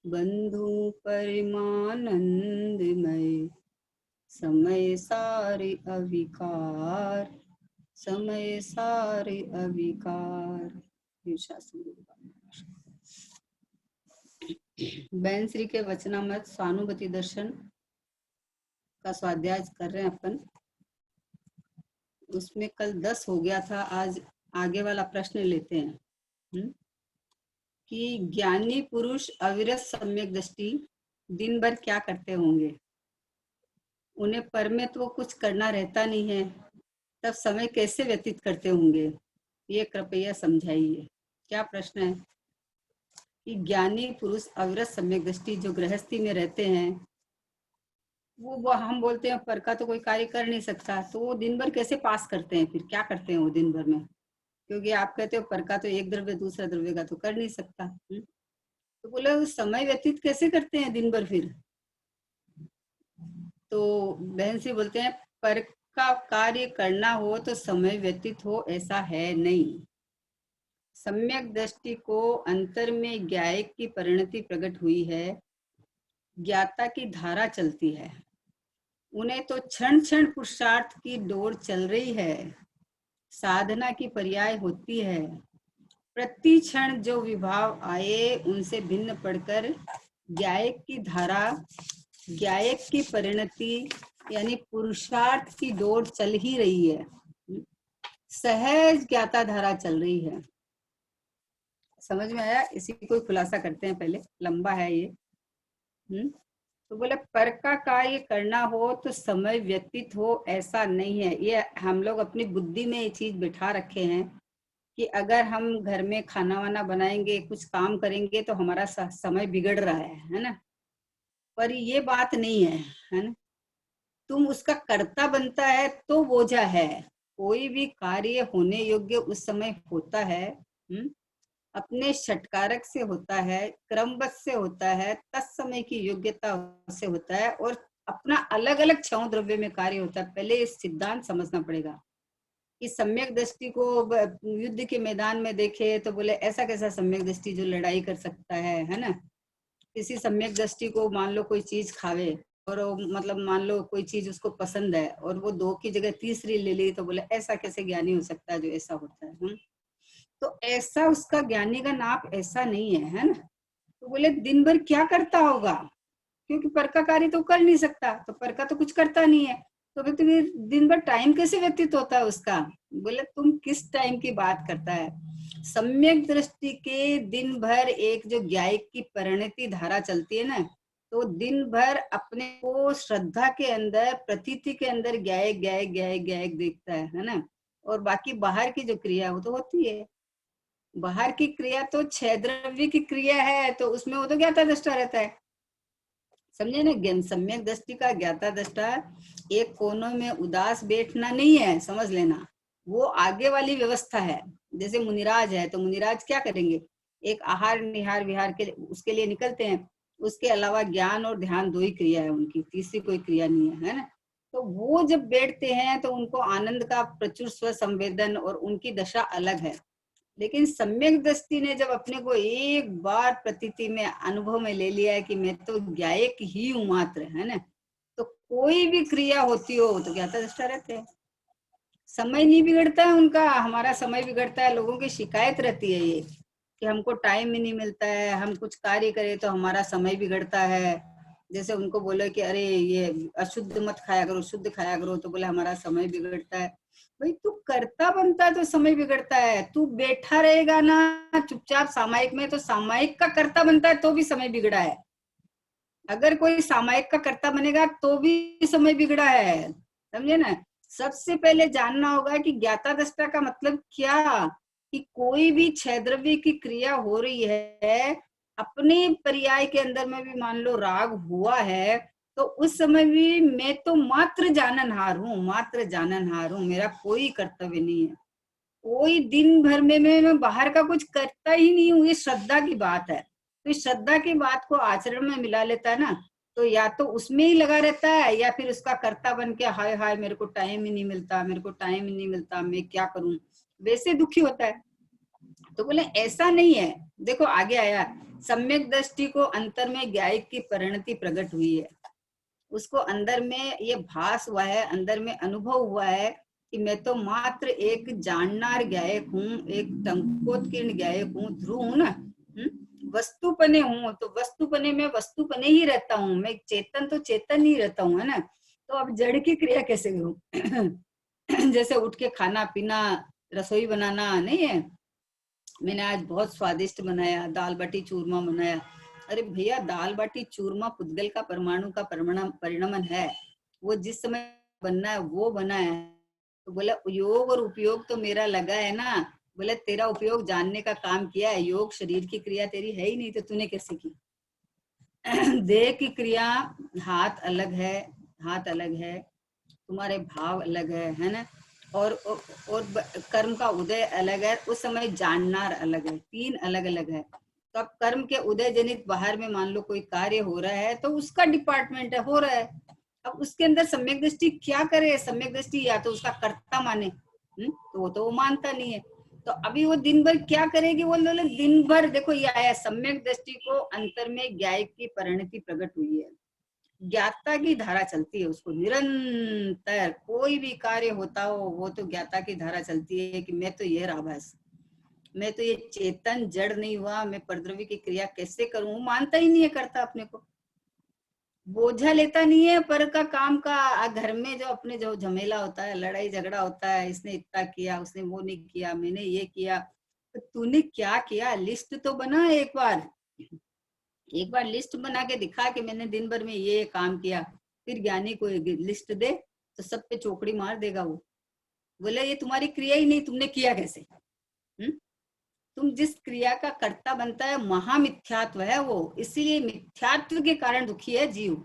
बंधु परिमानंदमय, समय सारे अविकार, समय सारे अविकार। बहन श्री के वचनामृत स्वानुभूति दर्शन का स्वाध्याय कर रहे हैं अपन। उसमें कल 10 हो गया था, आज आगे वाला प्रश्न लेते हैं कि ज्ञानी पुरुष अविरत सम्यक दृष्टि दिन भर क्या करते होंगे। उन्हें पर में तो कुछ करना रहता नहीं है, तब समय कैसे व्यतीत करते होंगे, ये कृपया समझाइए। क्या प्रश्न है कि ज्ञानी पुरुष अविरत सम्यक दृष्टि जो गृहस्थी में रहते हैं, वो हम बोलते हैं पर का तो कोई कार्य कर नहीं सकता, तो वो दिन भर कैसे पास करते हैं, फिर क्या करते हैं वो दिन भर में। क्योंकि आप कहते हो पर का तो एक द्रव्य दूसरा द्रव्य का तो कर नहीं सकता। तो बोले समय व्यतीत कैसे करते हैं दिन भर फिर। तो बहन से बोलते हैं पर का कार्य करना हो तो समय व्यतीत हो, ऐसा है नहीं। सम्यक दृष्टि को अंतर में ज्ञायक की परिणति प्रकट हुई है, ज्ञाता की धारा चलती है। उन्हें तो क्षण क्षण पुरुषार्थ की डोर चल रही है, साधना की पर्याय होती है। प्रति क्षण जो विभाव आए उनसे भिन्न पड़कर ज्ञायक की धारा, ज्ञायक की परिणति यानी पुरुषार्थ की डोर चल ही रही है, सहज ज्ञाता धारा चल रही है। समझ में आया? इसी को खुलासा करते हैं, पहले लंबा है ये। तो बोले पर का कार्य करना हो तो समय व्यतीत हो, ऐसा नहीं है। ये हम लोग अपनी बुद्धि में ये चीज बिठा रखे हैं कि अगर हम घर में खाना वाना बनाएंगे, कुछ काम करेंगे तो हमारा समय बिगड़ रहा है ना। पर ये बात नहीं है ना। तुम उसका कर्ता बनता है तो बोझा है। कोई भी कार्य होने योग्य उस समय होता है, अपने षटकारक से होता है, क्रमबद्ध से होता है, तत्समय की योग्यता से होता है, और अपना अलग अलग क्षण द्रव्य में कार्य होता है। पहले इस सिद्धांत समझना पड़ेगा कि सम्यक दृष्टि को युद्ध के मैदान में देखे तो बोले ऐसा कैसा सम्यक दृष्टि जो लड़ाई कर सकता है ना। किसी सम्यक दृष्टि को मान लो कोई चीज खावे और मतलब मान लो कोई चीज उसको पसंद है और वो 2 की जगह तीसरी ले ली, तो बोले ऐसा कैसे ज्ञानी हो सकता है जो ऐसा होता है। तो ऐसा उसका ज्ञानी का नाप ऐसा नहीं है ना। तो बोले दिन भर क्या करता होगा, क्योंकि पर का कार्य तो कर नहीं सकता, तो पर का तो कुछ करता नहीं है, तो फिर दिन भर टाइम कैसे व्यतीत होता है उसका। बोले तुम किस टाइम की बात करता है। सम्यक दृष्टि के दिन भर एक जो ज्ञायक की परिणति धारा चलती है ना, तो दिन भर अपने को श्रद्धा के अंदर, प्रतीति के अंदर ज्ञायक ज्ञायक ज्ञायक ज्ञायक देखता है ना। और बाकी बाहर की जो क्रिया वो तो होती है। बाहर की क्रिया तो 6 द्रव्य की क्रिया है, तो उसमें वो तो ज्ञाता दृष्टा रहता है। समझे ना। ज्ञान सम्यक दृष्टि का ज्ञाता दृष्टा एक कोनों में उदास बैठना नहीं है, समझ लेना। वो आगे वाली व्यवस्था है। जैसे मुनिराज है तो मुनिराज क्या करेंगे, एक आहार निहार विहार के उसके लिए निकलते हैं। उसके अलावा ज्ञान और ध्यान 2 ही क्रिया है उनकी, तीसरी कोई क्रिया नहीं है ना। तो वो जब बैठते हैं तो उनको आनंद का प्रचुर स्व संवेदन और उनकी दशा अलग है। लेकिन सम्यक दृष्टि ने जब अपने को एक बार प्रतीति में अनुभव में ले लिया है कि मैं तो ज्ञायक ही हूं मात्र, है ना, तो कोई भी क्रिया होती हो तो ज्ञाता दृष्टा रहते हैं। समय नहीं बिगड़ता है उनका, हमारा समय बिगड़ता है। लोगों की शिकायत रहती है ये कि हमको टाइम ही नहीं मिलता है, हम कुछ कार्य करें तो हमारा समय बिगड़ता है। जैसे उनको बोले कि अरे ये अशुद्ध मत खाया करो, शुद्ध खाया करो, तो बोले हमारा समय बिगड़ता है। भाई तू करता बनता है तो समय बिगड़ता है। तू बैठा रहेगा ना चुपचाप सामायिक में, तो सामायिक का करता बनता है तो भी समय बिगड़ा है। अगर कोई सामायिक का कर्ता बनेगा तो भी समय बिगड़ा है, समझे ना। सबसे पहले जानना होगा कि ज्ञाता दृष्टा का मतलब क्या, कि कोई भी 6 द्रव्य की क्रिया हो रही है, अपने पर्याय के अंदर में भी मान लो राग हुआ है, तो उस समय भी मैं तो मात्र जाननहार हूँ, मात्र जाननहार हूँ, मेरा कोई कर्तव्य नहीं है। कोई दिन भर में मैं बाहर का कुछ करता ही नहीं हूँ। ये श्रद्धा की बात है। तो इस श्रद्धा की बात को आचरण में मिला लेता है ना, तो या तो उसमें ही लगा रहता है या फिर उसका कर्ता बन के हाय हाय मेरे को टाइम ही नहीं मिलता, मेरे को टाइम ही नहीं मिलता, मैं क्या करूं, वैसे दुखी होता है। तो बोले ऐसा नहीं है, देखो आगे आया, सम्यक दृष्टि को अंतर में ज्ञायक की परिणति प्रकट हुई है, उसको अंदर में ये भास हुआ है, अंदर में अनुभव हुआ है कि मैं तो मात्र एक जाननार गायक हूँ, एक टंकोत्कीर्ण गायक हूँ, ध्रुव हूँ ना, वस्तुपने हूँ, तो वस्तुपने में वस्तुपने ही रहता हूँ, मैं चेतन तो चेतन ही रहता हूँ, है ना। तो अब जड़ की क्रिया कैसे करूँ? जैसे उठ के खाना पीना, रसोई बनाना नहीं है। मैंने आज बहुत स्वादिष्ट बनाया, दाल बाटी चूरमा बनाया। अरे भैया, दाल बाटी चूरमा पुद्गल का परमाणु का परिणमन है, वो जिस समय बनना है वो बना है। तो बोला योग और उपयोग तो मेरा लगा है ना। बोले तेरा उपयोग जानने का काम किया है, योग शरीर की क्रिया तेरी है ही नहीं, तो तूने कैसे की? देह की क्रिया, हाथ अलग है, हाथ अलग है, तुम्हारे भाव अलग है ना। और कर्म का उदय अलग है, उस समय जाननार अलग है, तीन अलग अलग है। तो अब कर्म के उदय जनित बाहर में मान लो कोई कार्य हो रहा है, तो उसका डिपार्टमेंट है, हो रहा है। अब उसके अंदर सम्यक दृष्टि क्या करे? सम्यक दृष्टि या तो उसका कर्ता माने, तो वो मानता नहीं है। तो अभी वो दिन भर क्या करेगी? वो दिन भर देखो ये आया, सम्यक दृष्टि को अंतर में ज्ञायक की परिणति प्रकट हुई है, ज्ञाता की धारा चलती है, उसको निरंतर कोई भी कार्य होता हो वो तो ज्ञाता की धारा चलती है कि मैं तो ये रहा बस, मैं तो ये चेतन जड़ नहीं हुआ, मैं परद्रव्य की क्रिया कैसे करूं? मानता ही नहीं है, करता अपने को बोझा लेता नहीं है पर का काम का। घर में जो अपने जो झमेला होता है, लड़ाई झगड़ा होता है, इसने इतना किया, उसने वो नहीं किया, मैंने ये किया, तो तूने क्या किया? लिस्ट तो बना एक बार, एक बार लिस्ट बना के दिखा कि मैंने दिन भर में ये काम किया। फिर ज्ञानी को लिस्ट दे तो सब पे चौकड़ी मार देगा वो, बोले ये तुम्हारी क्रिया ही नहीं, तुमने किया कैसे? तुम जिस क्रिया का कर्ता बनता है महामिथ्यात्व है वो, इसीलिए मिथ्यात्व के कारण दुखी है जीव,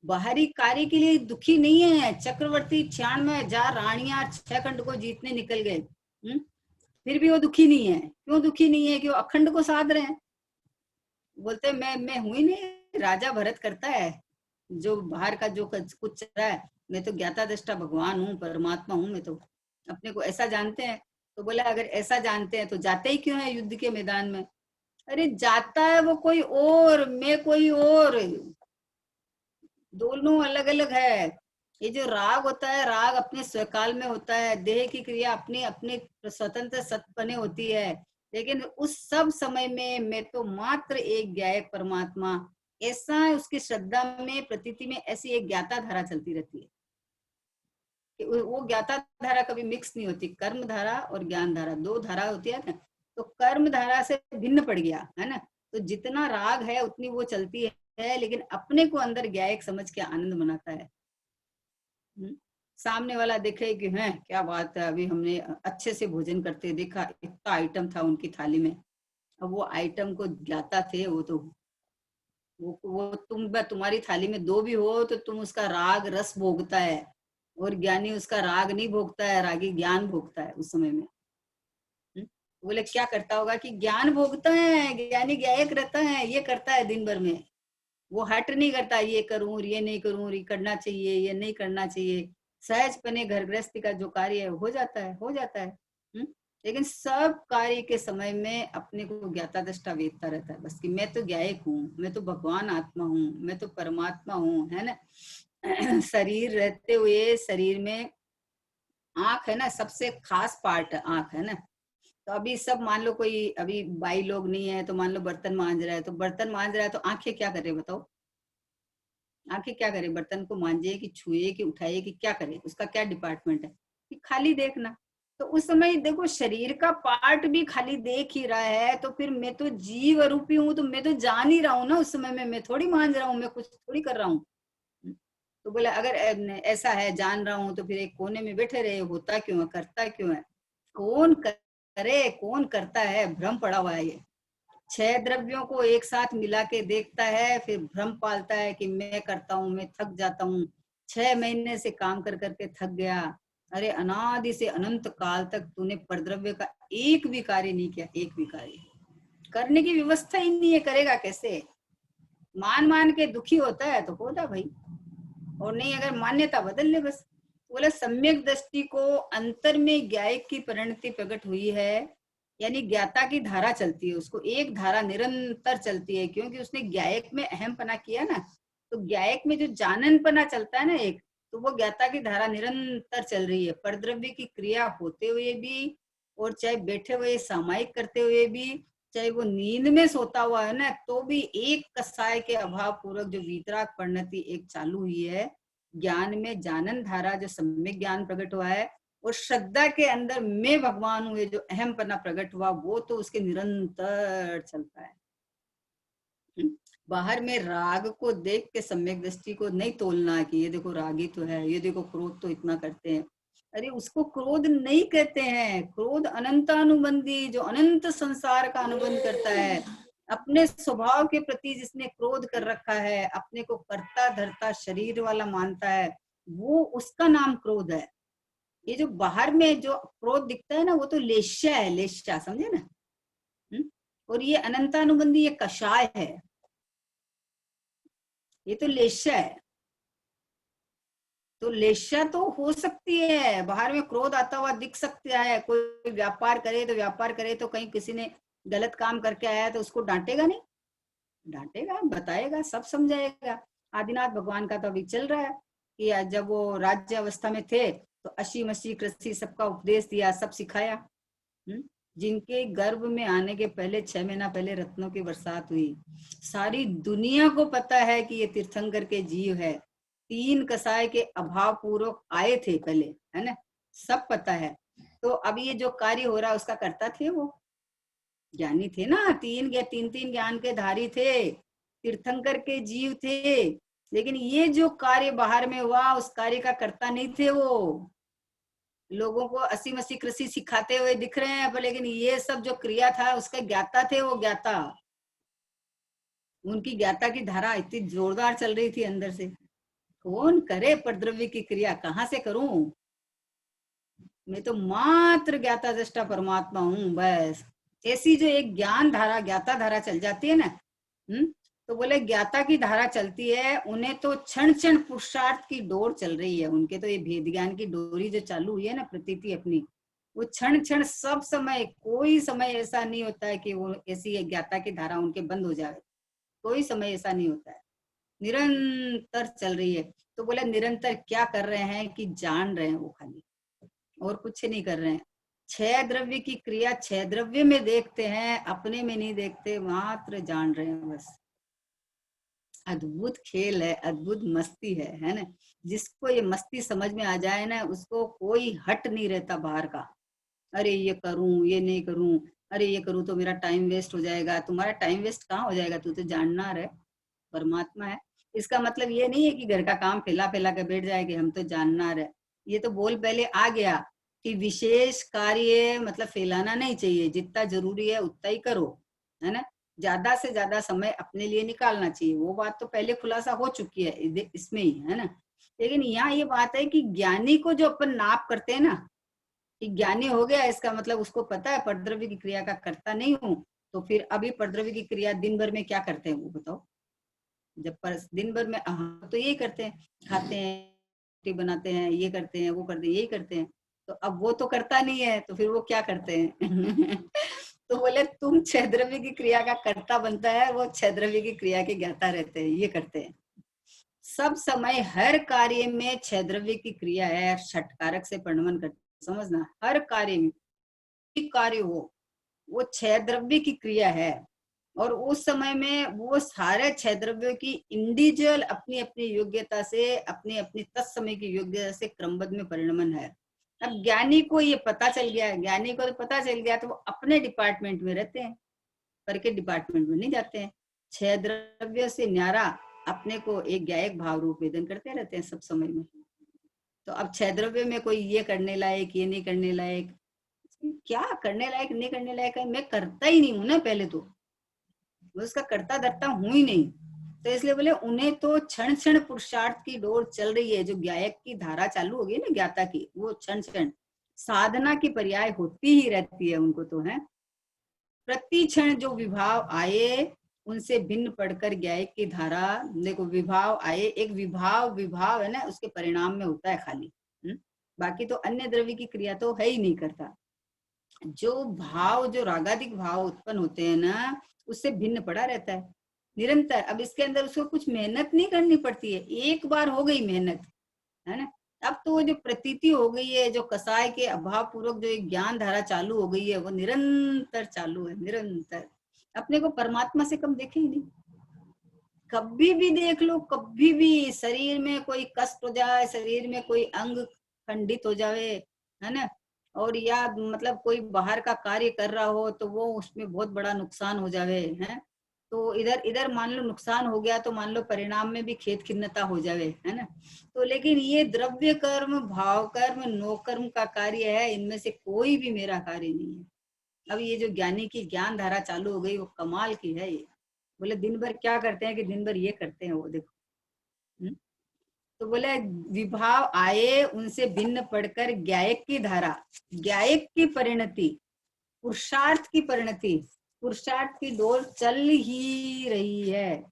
बाहरी कार्य के लिए दुखी नहीं है। चक्रवर्ती 96,000 रानियां 6 खंड को जीतने निकल गए, फिर भी वो दुखी नहीं है। क्यों दुखी नहीं है? कि वो अखंड को साध रहे हैं। बोलते मैं हूं ही नहीं, राजा भरत करता है जो बाहर का जो कुछ चल रहा है, मैं तो ज्ञाता दृष्टा भगवान हूँ, परमात्मा हूँ, मैं तो अपने को ऐसा जानते हैं। तो बोला अगर ऐसा जानते हैं तो जाते ही क्यों है युद्ध के मैदान में? अरे जाता है वो कोई और, मैं कोई और, दोनों अलग अलग है। ये जो राग होता है, राग अपने स्वकाल में होता है, देह की क्रिया अपनी अपनी स्वतंत्र सत्पने होती है, लेकिन उस सब समय में मैं तो मात्र एक ज्ञायक परमात्मा, ऐसा उसकी श्रद्धा में प्रतीति में ऐसी एक ज्ञाता धारा चलती रहती है कि वो ज्ञाता धारा कभी मिक्स नहीं होती। कर्म धारा और ज्ञान धारा दो धारा होती है ना, तो कर्म धारा से भिन्न पड़ गया है ना, तो जितना राग है उतनी वो चलती है, लेकिन अपने को अंदर ज्ञायक समझ के आनंद मनाता है। सामने वाला देखे कि है क्या बात है, अभी हमने अच्छे से भोजन करते देखा, इतना आइटम था उनकी थाली में, अब वो आइटम को ज्ञाता थे वो तो वो तुम्हारी थाली में दो भी हो तो तुम उसका राग रस भोगता है, और ज्ञानी उसका राग नहीं भोगता है, रागी ज्ञान भोगता है उस समय में। बोले क्या करता होगा? कि ज्ञान भोगता है, ज्ञानी ज्ञायक रहता है, ये करता है दिन भर में, वो हट नहीं करता, ये करूं ये नहीं करूं, ये करना चाहिए ये नहीं करना चाहिए। सहजपने घर गृहस्थी का जो कार्य है हो जाता है, हो जाता है। लेकिन सब कार्य के समय में अपने को ज्ञाता दृष्टा वेदता रहता है बस, कि मैं तो ज्ञायक हूँ, मैं तो भगवान आत्मा हूँ, मैं तो परमात्मा हूँ, है ना। शरीर रहते हुए शरीर में आंख है ना, सबसे खास पार्ट आंख है ना। तो अभी सब मान लो कोई अभी बाई लोग नहीं है, तो मान लो बर्तन मांज रहा है, तो बर्तन मांज रहा है तो आंखें क्या करे बताओ? आंखें क्या करे? बर्तन को मांजे कि छुए कि उठाए कि क्या करे? उसका क्या डिपार्टमेंट है? कि खाली देखना। तो उस समय देखो शरीर का पार्ट भी खाली देख ही रहा है, तो फिर मैं तो जीव रूपी हूँ, तो मैं तो जान ही रहा हूँ ना उस समय में, मैं थोड़ी मांज रहा हूँ, मैं कुछ थोड़ी कर रहा हूँ। तो बोले अगर ऐसा है, जान रहा हूँ, तो फिर एक कोने में बैठे रहे, होता क्यों है, करता क्यों है? कौन करे कौन करता है, भ्रम पड़ा हुआ है ये। 6 द्रव्यों को एक साथ मिला के देखता है, फिर भ्रम पालता है कि मैं करता हूँ, मैं थक जाता हूँ, 6 महीने से काम कर करके थक गया। अरे अनादि से अनंत काल तक तूने परद्रव्य का एक भी कार्य नहीं किया, एक भी कार्य करने की व्यवस्था ही नहीं है, करेगा कैसे? मान मान के दुखी होता है तो होता भाई, और नहीं अगर मान्यता बदल ले बस। बोले सम्यक दृष्टि को अंतर में ज्ञायक की परिणति प्रकट हुई है, यानी ज्ञाता की धारा चलती है, उसको एक धारा निरंतर चलती है, क्योंकि उसने ज्ञायक में अहम पना किया ना, तो ज्ञायक में जो जानन पना चलता है ना एक, तो वो ज्ञाता की धारा निरंतर चल रही है। परद्रव्य की क्रिया होते हुए भी, और चाहे बैठे हुए सामायिक करते हुए भी, चाहे वो नींद में सोता हुआ है ना, तो भी एक कसाय के अभाव पूर्वक जो वीतराग परिणति एक चालू हुई है, ज्ञान में जानन धारा जो सम्यक ज्ञान प्रकट हुआ है, और श्रद्धा के अंदर मैं भगवान हूँ, ये जो अहम पन्ना प्रकट हुआ, वो तो उसके निरंतर चलता है। बाहर में राग को देख के सम्यक दृष्टि को नहीं तोलना कि ये देखो रागी तो है, ये देखो क्रोध तो इतना करते हैं। अरे उसको क्रोध नहीं कहते हैं, क्रोध अनंतानुबंधी, जो अनंत संसार का अनुबंध करता है, अपने स्वभाव के प्रति जिसने क्रोध कर रखा है, अपने को करता धरता शरीर वाला मानता है, वो उसका नाम क्रोध है। ये जो बाहर में जो क्रोध दिखता है ना, वो तो लेश्या है, लेश्या, समझे ना। और ये अनंतानुबंधी, ये कषाय है, ये तो लेश्या है। तो लेश्या तो हो सकती है, बाहर में क्रोध आता हुआ दिख सकता है, कोई व्यापार करे तो व्यापार करे, तो कहीं किसी ने गलत काम करके आया तो उसको डांटेगा नहीं, डांटेगा, बताएगा, सब समझाएगा। आदिनाथ भगवान का तो अभी चल रहा है कि जब वो राज्य अवस्था में थे तो अशी मशी कृषि सबका उपदेश दिया, सब सिखाया। जिनके गर्भ में आने के पहले 6 महीना पहले रत्नों की बरसात हुई, सारी दुनिया को पता है कि ये तीर्थंकर के जीव है, 3 कसाय के अभाव पूर्वक आए थे पहले, है ना, सब पता है। तो अब ये जो कार्य हो रहा है उसका करता थे, वो ज्ञानी थे ना, 3 ज्ञान के धारी थे, तीर्थंकर के जीव थे, लेकिन ये जो कार्य बाहर में हुआ उस कार्य का करता नहीं थे वो। लोगों को असी मसी कृषि सिखाते हुए दिख रहे हैं, पर लेकिन ये सब जो क्रिया था उसका ज्ञाता थे, वो ज्ञाता, उनकी ज्ञाता की धारा इतनी जोरदार चल रही थी अंदर से। कौन करे परद्रव्य की क्रिया, कहाँ से करूं, मैं तो मात्र ज्ञाता दृष्टा परमात्मा हूँ बस। ऐसी जो एक ज्ञान धारा, ज्ञाता धारा चल जाती है ना, तो बोले ज्ञाता की धारा चलती है, उन्हें तो क्षण क्षण पुरुषार्थ की डोर चल रही है, उनके तो ये भेद ज्ञान की डोरी जो चालू हुई है ना, प्रतीति अपनी, वो क्षण क्षण सब समय, कोई समय ऐसा नहीं होता है कि वो ऐसी ज्ञाता की धारा उनके बंद हो जाए, कोई समय ऐसा नहीं होता है, निरंतर चल रही है। तो बोले निरंतर क्या कर रहे हैं कि जान रहे हैं वो खाली, और कुछ नहीं कर रहे हैं। 6 द्रव्य की क्रिया 6 द्रव्य में देखते हैं, अपने में नहीं देखते, मात्र जान रहे हैं बस। अद्भुत खेल है, अद्भुत मस्ती है ना। जिसको ये मस्ती समझ में आ जाए ना, उसको कोई हट नहीं रहता बाहर का। अरे ये करूं, ये नहीं करूं, अरे ये करूं तो मेरा टाइम वेस्ट हो जाएगा। तुम्हारा टाइम वेस्ट कहाँ हो जाएगा, तू तो जानना है, परमात्मा है। इसका मतलब ये नहीं है कि घर का काम फैला फैला के बैठ जाए कि हम तो जानना है। ये तो बोल पहले आ गया कि विशेष कार्य मतलब फैलाना नहीं चाहिए, जितना जरूरी है उतना ही करो, है ना। ज्यादा से ज्यादा समय अपने लिए निकालना चाहिए, वो बात तो पहले खुलासा हो चुकी है इसमें ही, है ना। लेकिन यहाँ ये बात है कि ज्ञानी को जो अपन नाप करते हैं ना, कि ज्ञानी हो गया इसका मतलब उसको पता है परद्रव्य की क्रिया का करता नहीं हूँ, तो फिर अभी परद्रव्य की क्रिया दिन भर में क्या करते हैं वो बताओ। जब पर दिन भर में तो यही करते हैं, खाते हैं, रोटी बनाते हैं, ये करते हैं, वो करते हैं, यही करते हैं। तो अब वो तो करता नहीं है, तो फिर वो क्या करते हैं तो बोले तुम 6 द्रव्य की क्रिया का कर्ता बनता है, वो 6 द्रव्य की क्रिया के ज्ञाता रहते हैं, ये करते हैं। सब समय हर कार्य में 6 द्रव्य की क्रिया है, षटकारक से परिणमन करते, समझना, हर कार्य में कार्य हो वो 6 द्रव्य की क्रिया है। और उस समय में वो सारे 6 द्रव्यों की इंडिविजुअल अपनी अपनी योग्यता से, अपनी अपनी तत्समय की योग्यता से क्रमबद्ध में परिणमन है। अब ज्ञानी को ये पता चल गया, ज्ञानी को तो पता चल गया, तो वो अपने डिपार्टमेंट में रहते हैं, पर के डिपार्टमेंट में नहीं जाते हैं। 6 द्रव्यों से न्यारा अपने को एक ज्ञायक भाव रूप वेदन करते रहते हैं सब समय में। तो अब 6 द्रव्य में कोई ये करने लायक, ये नहीं करने लायक, क्या करने लायक नहीं करने लायक है, मैं करता ही नहीं हूं ना, पहले तो मैं उसका करता धरता हूं ही नहीं। तो इसलिए बोले उन्हें तो क्षण क्षण पुरुषार्थ की डोर चल रही है, जो ज्ञायक की धारा चालू होगी ना ज्ञाता की, वो क्षण क्षण साधना की पर्याय होती ही रहती है उनको, तो है प्रति क्षण जो विभाव आए उनसे भिन्न पढ़कर ज्ञायक की धारा, देखो विभाव आए, एक विभाव विभाव है ना, उसके परिणाम में होता है खाली, बाकी तो अन्य द्रव्य की क्रिया तो है ही नहीं करता। जो भाव, जो रागादिक भाव उत्पन्न होते हैं ना, उससे भिन्न पड़ा रहता है निरंतर। अब इसके अंदर उसको कुछ मेहनत नहीं करनी पड़ती है, एक बार हो गई मेहनत, है ना। अब तो वो जो प्रतीति हो गई है, जो कसाय के अभाव पूर्वक जो एक ज्ञान धारा चालू हो गई है, वो निरंतर चालू है, निरंतर। अपने को परमात्मा से कम देखे ही नहीं। कभी भी देख लो, कभी भी शरीर में कोई कष्ट हो जाए, शरीर में कोई अंग खंडित हो जाए, है ना, और या मतलब कोई बाहर का कार्य कर रहा हो तो वो उसमें बहुत बड़ा नुकसान हो जावे, है, तो इधर इधर मान लो नुकसान हो गया, तो मान लो परिणाम में भी खेद खिन्नता हो जावे, है ना। तो लेकिन ये द्रव्य कर्म, भाव कर्म, नो कर्म का कार्य है, इनमें से कोई भी मेरा कार्य नहीं है। अब ये जो ज्ञानी की ज्ञान धारा चालू हो गई, वो कमाल की है ये। बोले दिन भर क्या करते हैं, कि दिन भर ये करते हैं, वो देखो। हम्म? तो बोले विभाव आए उनसे भिन्न पढ़कर ज्ञायक की धारा, ज्ञायक की परिणति, पुरुषार्थ की परिणति, पुरुषार्थ की डोर चल ही रही है,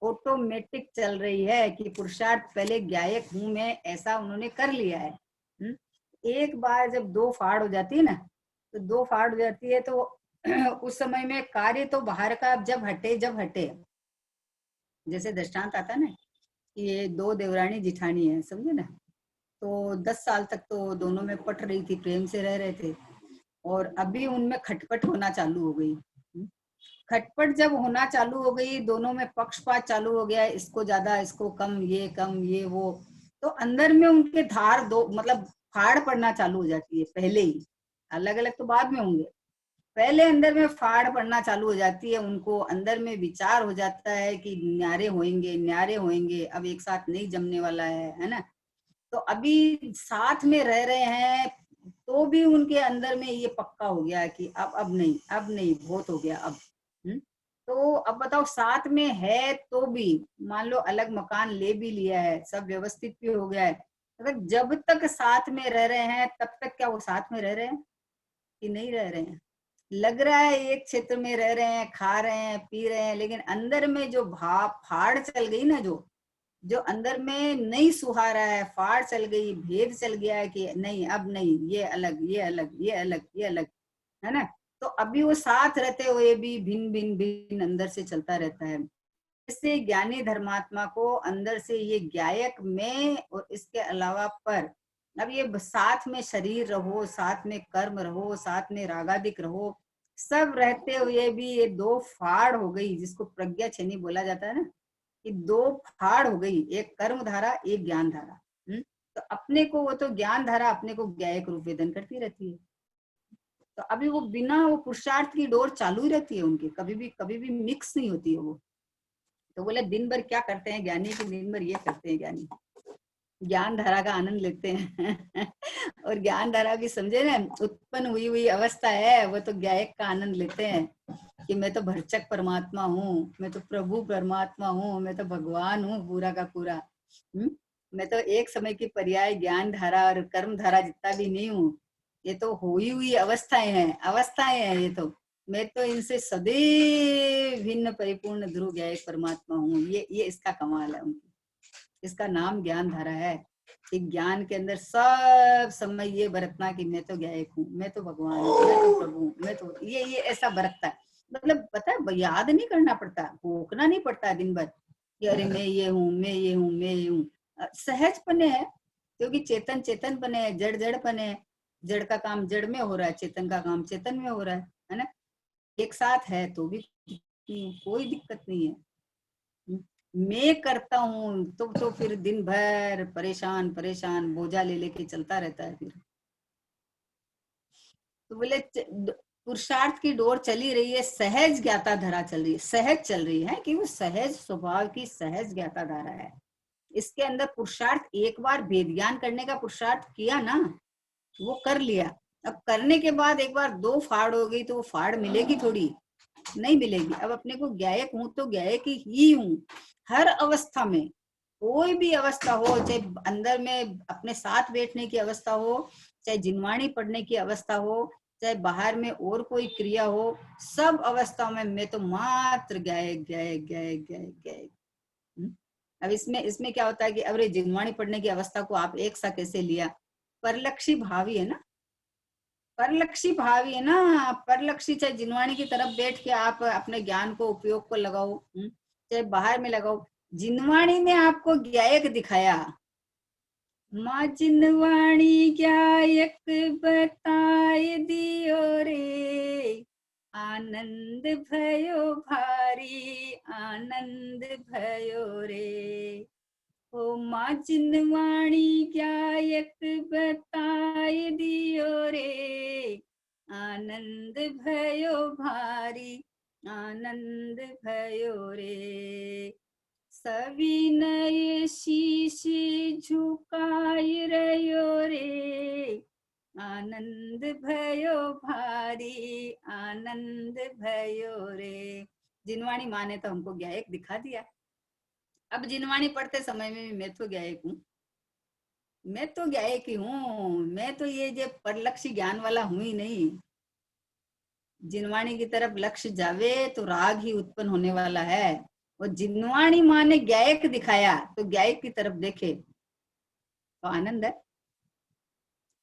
ऑटोमेटिक चल रही है, कि पुरुषार्थ पहले ज्ञायक हूं मैं, ऐसा उन्होंने कर लिया है। एक बार जब दो फाड़ हो जाती है ना, तो दो फाड़ हो जाती है, तो उस समय में कार्य तो बाहर का जब हटे, जब हटे, जैसे दृष्टांत आता है ना, कि ये दो देवरानी जिठानी है, समझे ना, तो 10 साल तक तो दोनों में पट रही थी, प्रेम से रह रहे थे, और अभी उनमें खटपट होना चालू हो गई। खटपट जब होना चालू हो गई, दोनों में पक्षपात चालू हो गया, इसको ज्यादा, इसको कम, ये वो, तो अंदर में उनके धार दो मतलब फाड़ पड़ना चालू हो जाती है पहले ही। अलग अलग तो बाद में होंगे, पहले अंदर में फाड़ पड़ना चालू हो जाती है, उनको अंदर में विचार हो जाता है कि न्यारे होएंगे, न्यारे होएंगे, अब एक साथ नहीं जमने वाला है ना। तो अभी साथ में रह रहे हैं, तो भी उनके अंदर में ये पक्का हो गया कि अब नहीं, अब नहीं, बहुत हो गया अब। तो अब बताओ, साथ में है तो भी, मान लो अलग मकान ले भी लिया है, सब व्यवस्थित भी हो गया है, अगर जब तक साथ में रह रहे हैं, तब तक क्या वो साथ में रह रहे हैं कि नहीं रह रहे हैं? लग रहा है एक क्षेत्र में रह रहे हैं, खा रहे हैं, पी रहे हैं, लेकिन अंदर में जो भाव फाड़ चल गई ना, जो जो अंदर में नहीं सुहा रहा है, फाड़ चल गई, भेद चल गया है कि नहीं, अब नहीं, ये अलग, ये अलग, ये अलग, ये अलग, है ना। तो अभी वो साथ रहते हुए भी भिन्न भिन्न भिन्न अंदर से चलता रहता है। इससे ज्ञानी धर्मात्मा को अंदर से ये ज्ञायक में और इसके अलावा पर, अब ये साथ में शरीर रहो, साथ में कर्म रहो, साथ में रागादिक रहो, सब रहते हुए भी ये दो फाड़ हो गई, जिसको प्रज्ञा छेनी बोला जाता है ना, कि दो फाड़ हो गई, एक कर्म धारा, एक ज्ञान धारा। तो अपने को वो तो ज्ञान धारा अपने को ज्ञायक रूप वेदन करती रहती है। तो अभी वो बिना वो पुरुषार्थ की डोर चालू ही रहती है उनकी, कभी भी मिक्स नहीं होती है वो। तो बोले दिन भर क्या करते हैं ज्ञानी, की दिन भर ये करते हैं ज्ञानी, ज्ञान धारा का आनंद लेते हैं। और ज्ञान धारा भी समझे ना, उत्पन्न हुई हुई अवस्था है, वो तो ज्ञायक का आनंद लेते हैं, कि मैं तो भरचक परमात्मा हूँ, मैं तो प्रभु परमात्मा हूँ, मैं तो भगवान हूँ पूरा का पूरा। मैं तो एक समय की पर्याय ज्ञान धारा और कर्म धारा जितना भी नहीं हूँ, ये तो हुई हुई अवस्थाएं हैं, अवस्थाएं हैं ये तो। मैं तो इनसे सदैव भिन्न परिपूर्ण ध्रुव ज्ञायक परमात्मा हूँ। ये इसका कमाल है उनकी, इसका नाम ज्ञान धारा है। एक ज्ञान के अंदर सब समय ये बरतना कि मैं तो ज्ञायक हूँ, मैं तो भगवान हूँ, मैं तो प्रभु हूँ, मैं तो ये ऐसा बरतता है। मतलब पता है, याद नहीं करना पड़ता, भोगना नहीं पड़ता दिन भर कि अरे मैं ये हूँ, मैं ये हूँ, मैं ये हूँ। सहज पने है, क्योंकि चेतन चेतन पने है, जड़ जड़ पने है। जड़ का काम जड़ में हो रहा है, चेतन का काम चेतन में हो रहा है ना। एक साथ है तो भी कोई दिक्कत नहीं है। मैं करता हूँ तो फिर दिन भर परेशान परेशान बोझा ले लेके चलता रहता है फिर। तो बोले पुरुषार्थ की डोर चली रही है, सहज ज्ञाता धारा चल रही है, सहज चल रही है, कि वो सहज स्वभाव की सहज ज्ञाता धारा है। इसके अंदर पुरुषार्थ, एक बार भेद ज्ञान करने का पुरुषार्थ किया ना, वो कर लिया। अब करने के बाद एक बार दो फाड़ हो गई, तो वो फाड़ मिलेगी थोड़ी, नहीं मिलेगी। अब अपने को ज्ञायक हूं तो ज्ञायक ही हूं, हर अवस्था में। कोई भी अवस्था हो, चाहे अंदर में अपने साथ बैठने की अवस्था हो, चाहे जिनवाणी पढ़ने की अवस्था हो, चाहे बाहर में और कोई क्रिया हो, सब अवस्थाओं में मैं तो मात्र गायक गायक गायक गायक गायक। अब इसमें इसमें क्या होता है कि अरे जिनवाणी पढ़ने की अवस्था को आप एक सा कैसे लिया, परलक्षी भावी है ना, परलक्षी भावी है ना, परलक्षी चाहे जिनवाणी की तरफ बैठ के आप अपने ज्ञान को उपयोग को लगाओ, चाहे बाहर में लगाओ। जिनवाणी ने आपको ज्ञायक दिखाया, माँ जिनवाणी ज्ञायक बताए दियो रे, आनंद भयो भारी, आनंद भयो रे। ओ माँ जिनवाणी ज्ञायक बताए दियो रे, आनंद भयो भारी, आनंद भयो रे। सविनय शीश झुकाई रयो रे, आनंद भयो भारी, आनंद भयो रे। जिनवाणी माँ ने तो हमको ज्ञायक दिखा दिया। अब जिनवाणी पढ़ते समय में मैं तो ज्ञायक हूँ, मैं तो ज्ञायक ही हूँ, मैं तो ये जो परलक्षी ज्ञान वाला हूँ ही नहीं। जिनवाणी की तरफ लक्ष्य जावे तो राग ही उत्पन्न होने वाला है। और जिनवाणी माँ ने ज्ञायक दिखाया तो ज्ञायक की तरफ देखे तो आनंद है,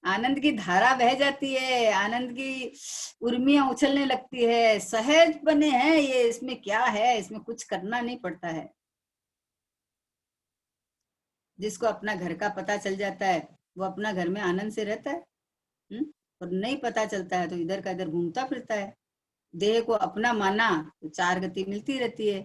आनंद की धारा बह जाती है, आनंद की उर्मियां उछलने लगती है। सहज बने हैं ये, इसमें क्या है, इसमें कुछ करना नहीं पड़ता है। जिसको अपना घर का पता चल जाता है वो अपना घर में आनंद से रहता है। और नहीं पता चलता है तो इधर का इधर घूमता फिरता है। देह को अपना माना तो 4 गति मिलती रहती है,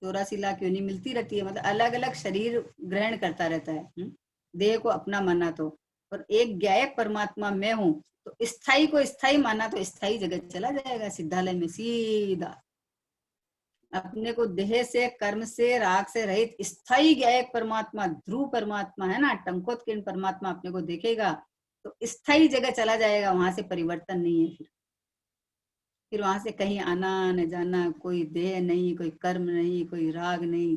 84 लाख योनि मिलती रहती है, मतलब अलग अलग शरीर ग्रहण करता रहता है। देह को अपना माना तो, और एक ज्ञायक परमात्मा मैं हूँ तो स्थाई को स्थाई माना तो स्थाई जगत चला जाएगा, सिद्धालय में सीधा। अपने को देह से कर्म से राग से रहित स्थाई ज्ञायक परमात्मा, ध्रुव परमात्मा है ना, टंकोत्कीर्ण परमात्मा अपने को देखेगा तो स्थाई जगह चला जाएगा, वहां से परिवर्तन नहीं है। फिर वहां से कहीं आना न जाना, कोई देह नहीं, कोई कर्म नहीं, कोई राग नहीं,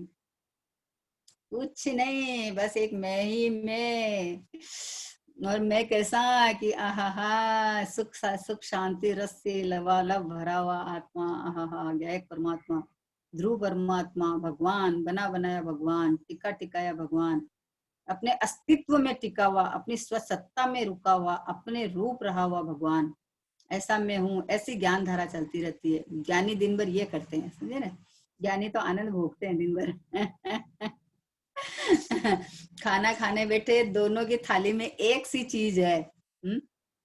कुछ नहीं, बस एक मैं ही मैं। और मैं कैसा कि आहा सुख सुख शांति रस से लबालब भरा हुआ आत्मा, आहा ज्ञायक परमात्मा, ध्रुव परमात्मा, भगवान, बना बनाया भगवान, टिका टिकाया भगवान, अपने अस्तित्व में टिका हुआ, अपनी स्वसत्ता में रुका हुआ, अपने रूप रहा हुआ भगवान, ऐसा मैं हूँ। ऐसी ज्ञान धारा चलती रहती है। ज्ञानी दिन भर ये करते हैं, समझे ना, ज्ञानी तो आनंद भोगते हैं दिन भर। खाना खाने बैठे, दोनों की थाली में एक सी चीज है।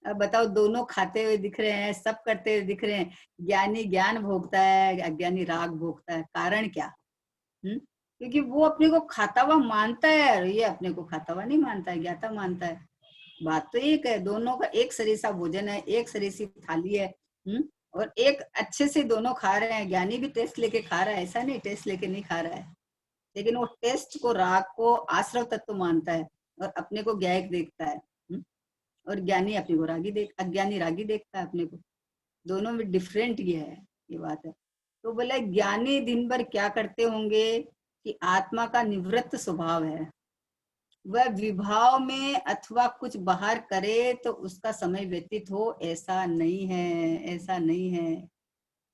अब बताओ, दोनों खाते हुए दिख रहे हैं, सब करते हुए दिख रहे हैं, ज्ञानी ज्ञान भोगता है, अज्ञानी राग भोगता है। कारण क्या? क्योंकि वो अपने को खाता हुआ मानता है और ये अपने को खाता हुआ नहीं मानता है, ज्ञाता मानता है। बात तो एक है, दोनों का एक शरीर सा भोजन है, एक शरीर सी थाली है। और एक अच्छे से दोनों खा रहे हैं। ज्ञानी भी टेस्ट लेके खा रहा है, ऐसा नहीं टेस्ट लेके नहीं खा रहा है, लेकिन वो टेस्ट को, राग को आश्रव तत्व मानता है और अपने को ज्ञायक देखता है। और ज्ञानी अपने को रागी देख, अज्ञानी रागी देखता है अपने को। दोनों में डिफरेंट ये है, ये बात है। तो बोले ज्ञानी दिन भर क्या करते होंगे कि आत्मा का निवृत्त स्वभाव है, वह विभाव में अथवा कुछ बाहर करे तो उसका समय व्यतीत हो, ऐसा नहीं है, ऐसा नहीं है।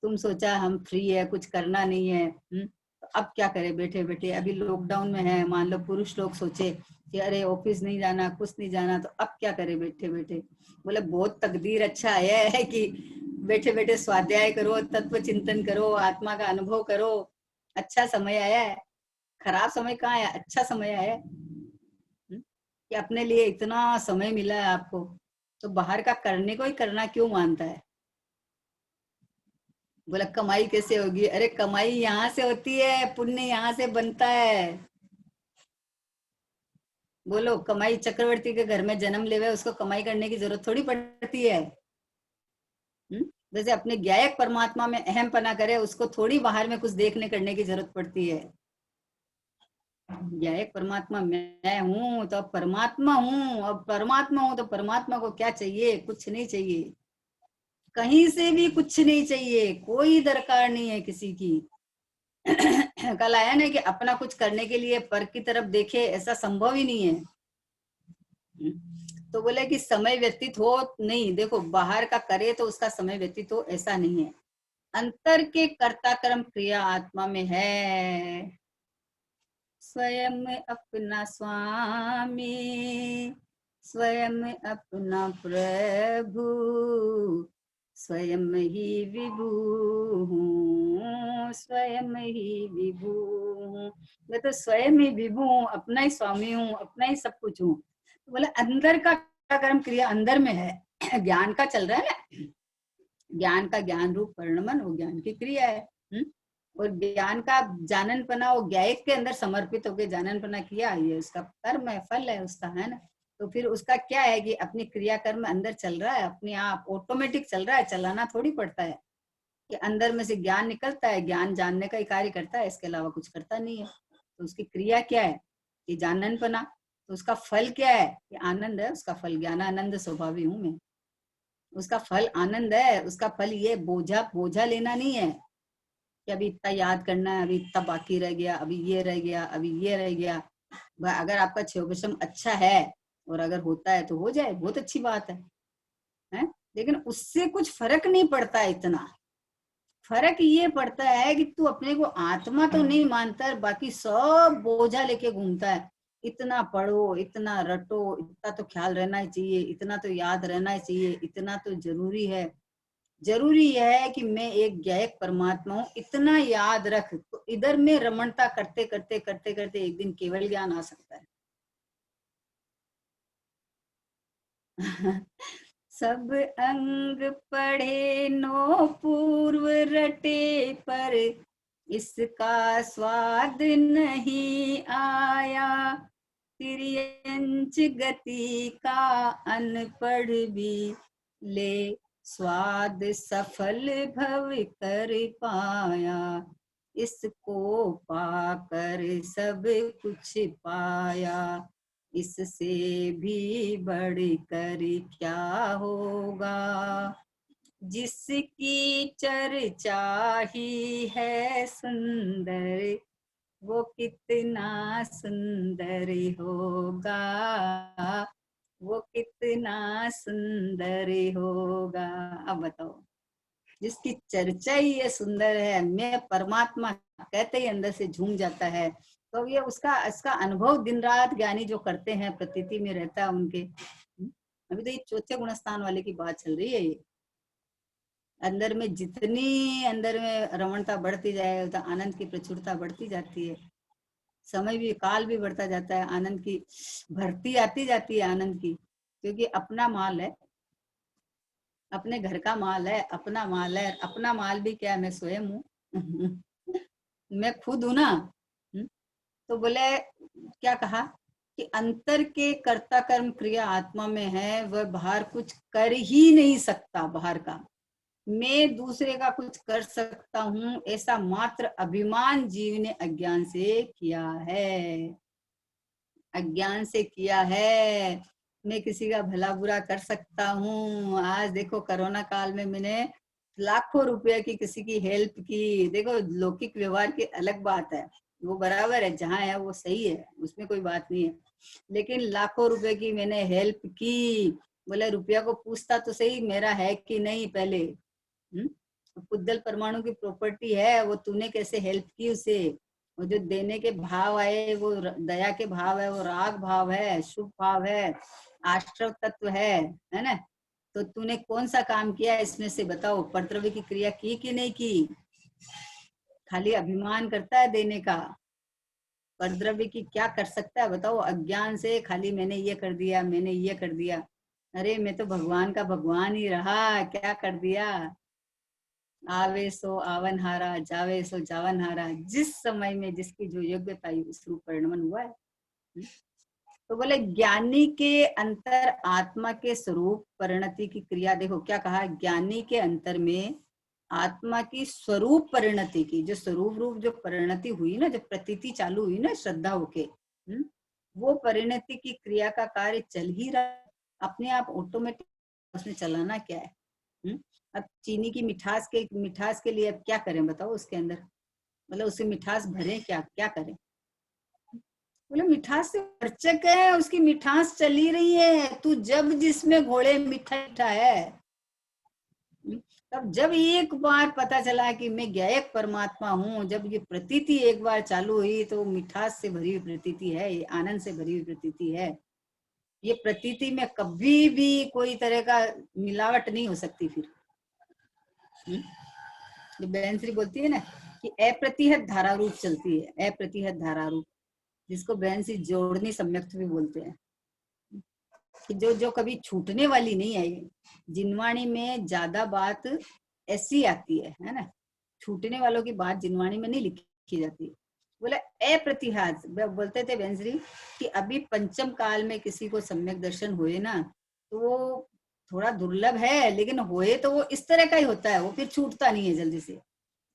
तुम सोचा हम फ्री है, कुछ करना नहीं है, तो अब क्या करे बैठे बैठे? अभी लॉकडाउन में है, मान लो पुरुष लोग सोचे कि अरे ऑफिस नहीं जाना, कुछ नहीं जाना, तो अब क्या करे बैठे बैठे? बोले बहुत तकदीर अच्छा आया है कि बैठे बैठे स्वाध्याय करो, तत्व चिंतन करो, आत्मा का अनुभव करो। अच्छा समय आया है, खराब समय कहाँ है, अच्छा समय आया है। कि अपने लिए इतना समय मिला है आपको, तो बाहर का करने को ही करना क्यों मानता है? बोला कमाई कैसे होगी? अरे कमाई यहाँ से होती है, पुण्य यहाँ से बनता है। बोलो, कमाई चक्रवर्ती के घर में जन्म लेवे, उसको कमाई करने की जरूरत थोड़ी पड़ती है। जैसे अपने ज्ञायक परमात्मा में अहम पना करे, उसको थोड़ी बाहर में कुछ देखने करने की जरूरत पड़ती है। ज्ञायक परमात्मा मैं हूँ तो अब परमात्मा हूँ, अब परमात्मा हूँ तो परमात्मा को क्या चाहिए? कुछ नहीं चाहिए, कहीं से भी कुछ नहीं चाहिए, कोई दरकार नहीं है किसी की। कल आया ना कि अपना कुछ करने के लिए पर की तरफ देखे, ऐसा संभव ही नहीं है। तो बोले कि समय व्यतीत हो नहीं, देखो बाहर का करे तो उसका समय व्यतीत हो, ऐसा नहीं है। अंतर के कर्ता कर्म क्रिया आत्मा में है, स्वयं अपना स्वामी, स्वयं अपना प्रभु, स्वयं ही विभु हूँ, स्वयं ही विभु हूँ। मैं तो स्वयं ही विभु हूँ, अपना ही स्वामी हूँ, अपना ही सब कुछ हूँ। तो बोले अंदर का कर्म क्रिया अंदर में है, ज्ञान का चल रहा है ना, ज्ञान का ज्ञान रूप परिणमन वो ज्ञान की क्रिया है। और ज्ञान का जाननपना वो ज्ञायक के अंदर समर्पित होकर जाननपना किया, ये उसका कर्म है, फल है उसका, है ना। तो फिर उसका क्या है कि अपनी क्रिया कर्म अंदर चल रहा है, अपने आप ऑटोमेटिक चल रहा है, चलाना थोड़ी पड़ता है कि अंदर में से ज्ञान निकलता है, ज्ञान जानने का ही कार्य करता है, इसके अलावा कुछ करता नहीं है। तो उसकी क्रिया क्या है कि जाननपना, तो उसका फल क्या है कि आनंद है, उसका फल ज्ञान आनंद स्वभावी हूं मैं, उसका फल आनंद है। उसका फल ये बोझा बोझा लेना नहीं है कि अभी इतना याद करना है, अभी इतना बाकी रह गया, अभी ये रह गया, अभी ये रह गया। अगर आपका क्षयोपशम अच्छा है और अगर होता है तो हो जाए, बहुत अच्छी बात है? लेकिन उससे कुछ फर्क नहीं पड़ता इतना। फर्क ये पड़ता है कि तू अपने को आत्मा तो नहीं मानता, बाकी सब बोझा लेके घूमता है। इतना पढ़ो, इतना रटो, इतना तो ख्याल रहना ही चाहिए, इतना तो याद रहना ही चाहिए, इतना तो जरूरी है। जरूरी यह है कि मैं एक ज्ञायक परमात्मा हूँ, इतना याद रख, तो इधर में रमणता करते करते करते करते एक दिन केवल ज्ञान आ सकता है। सब अंग पढ़े नो पूर्व रटे, पर इसका स्वाद नहीं आया। तिर्यंच गति का अनपढ़ भी ले स्वाद सफल भव कर पाया। इसको पाकर सब कुछ पाया, इससे भी बढ़कर क्या होगा। जिसकी चर्चा ही है सुंदर, वो कितना सुंदर होगा, वो कितना सुंदर होगा। अब बताओ, जिसकी चर्चा ही ये सुंदर है, मैं परमात्मा कहते ही अंदर से झूम जाता है, तो ये उसका इसका अनुभव दिन रात ज्ञानी जो करते हैं, प्रतीति में रहता है उनके। अभी तो ये चौथे गुणस्थान वाले की बात चल रही है। ये अंदर में जितनी अंदर में रमणता बढ़ती जाए, तो आनंद की प्रचुरता बढ़ती जाती है। समय भी, काल भी बढ़ता जाता है, आनंद की भरती आती जाती है आनंद की, क्योंकि अपना माल है, अपने घर का माल है, अपना माल है। अपना माल भी क्या है, मैं स्वयं हूँ। मैं खुद हूं ना। तो बोले क्या कहा कि अंतर के कर्ता कर्म क्रिया आत्मा में है, वह बाहर कुछ कर ही नहीं सकता। बाहर का मैं दूसरे का कुछ कर सकता हूँ, ऐसा मात्र अभिमान जीव ने अज्ञान से किया है, अज्ञान से किया है। मैं किसी का भला बुरा कर सकता हूँ। आज देखो कोरोना काल में मैंने लाखों रुपए की किसी की हेल्प की। देखो लौकिक व्यवहार की अलग बात है, वो बराबर है, जहाँ है वो सही है, उसमें कोई बात नहीं है। लेकिन लाखों रुपए की मैंने हेल्प की, बोले रुपया को पूछता तो सही मेरा है कि नहीं पहले। पुद्गल परमाणु की प्रॉपर्टी है, वो तूने कैसे हेल्प की उसे। वो जो देने के भाव आए, वो दया के भाव है, वो राग भाव है, शुभ भाव है, आश्रव तत्व है ना। तो तूने कौन सा काम किया इसमें से बताओ, परद्रव्य की क्रिया की कि नहीं की। खाली अभिमान करता है देने का, परद्रव्य की क्या कर सकता है बताओ। अज्ञान से खाली मैंने ये कर दिया, मैंने ये कर दिया। अरे मैं तो भगवान का भगवान ही रहा, क्या कर दिया। आवे सो आवन हारा, जावे सो जावन हारा। जिस समय में जिसकी जो योग्यता उस रूप परिणमन हुआ है। तो बोले ज्ञानी के अंतर आत्मा के स्वरूप परिणति की क्रिया, देखो क्या कहा, ज्ञानी के अंतर में आत्मा की स्वरूप परिणति की, जो स्वरूप रूप जो परिणति हुई ना, जो प्रतीति चालू हुई ना श्रद्धा होके, वो परिणति की क्रिया का कार्य चल ही रहा अपने आप ऑटोमेटिक। उसमें चलाना क्या है। अब चीनी की मिठास के लिए अब क्या करें बताओ, उसके अंदर मतलब उसे मिठास भरे, क्या क्या करें। बोले मिठास से भरचक है, उसकी मिठास चली रही है, तू जब जिसमें घोड़े मीठा मीठा है। तब जब एक बार पता चला कि मैं ज्ञायक परमात्मा हूँ, जब ये प्रतीति एक बार चालू हुई, तो मिठास से भरी हुई प्रतीति है, ये आनंद से भरी हुई प्रतीति है। ये प्रतीति में कभी भी कोई तरह का मिलावट नहीं हो सकती फिर। जो बहन श्री बोलती है ना कि अप्रतिहत धारा रूप चलती है, अप्रतिहत धारा रूप, जिसको बहन श्री जोड़नी सम्यक्त भी बोलते हैं, कि जो जो कभी छूटने वाली नहीं है। जिनवाणी में ज्यादा बात ऐसी आती है ना, छूटने वालों की बात जिनवाणी में नहीं लिखी जाती। बोला अप्रतिहात, बोलते थे बहन श्री कि अभी पंचम काल में किसी को सम्यक दर्शन हुए ना, तो वो थोड़ा दुर्लभ है, लेकिन होए तो वो इस तरह का ही होता है, वो फिर छूटता नहीं है जल्दी से।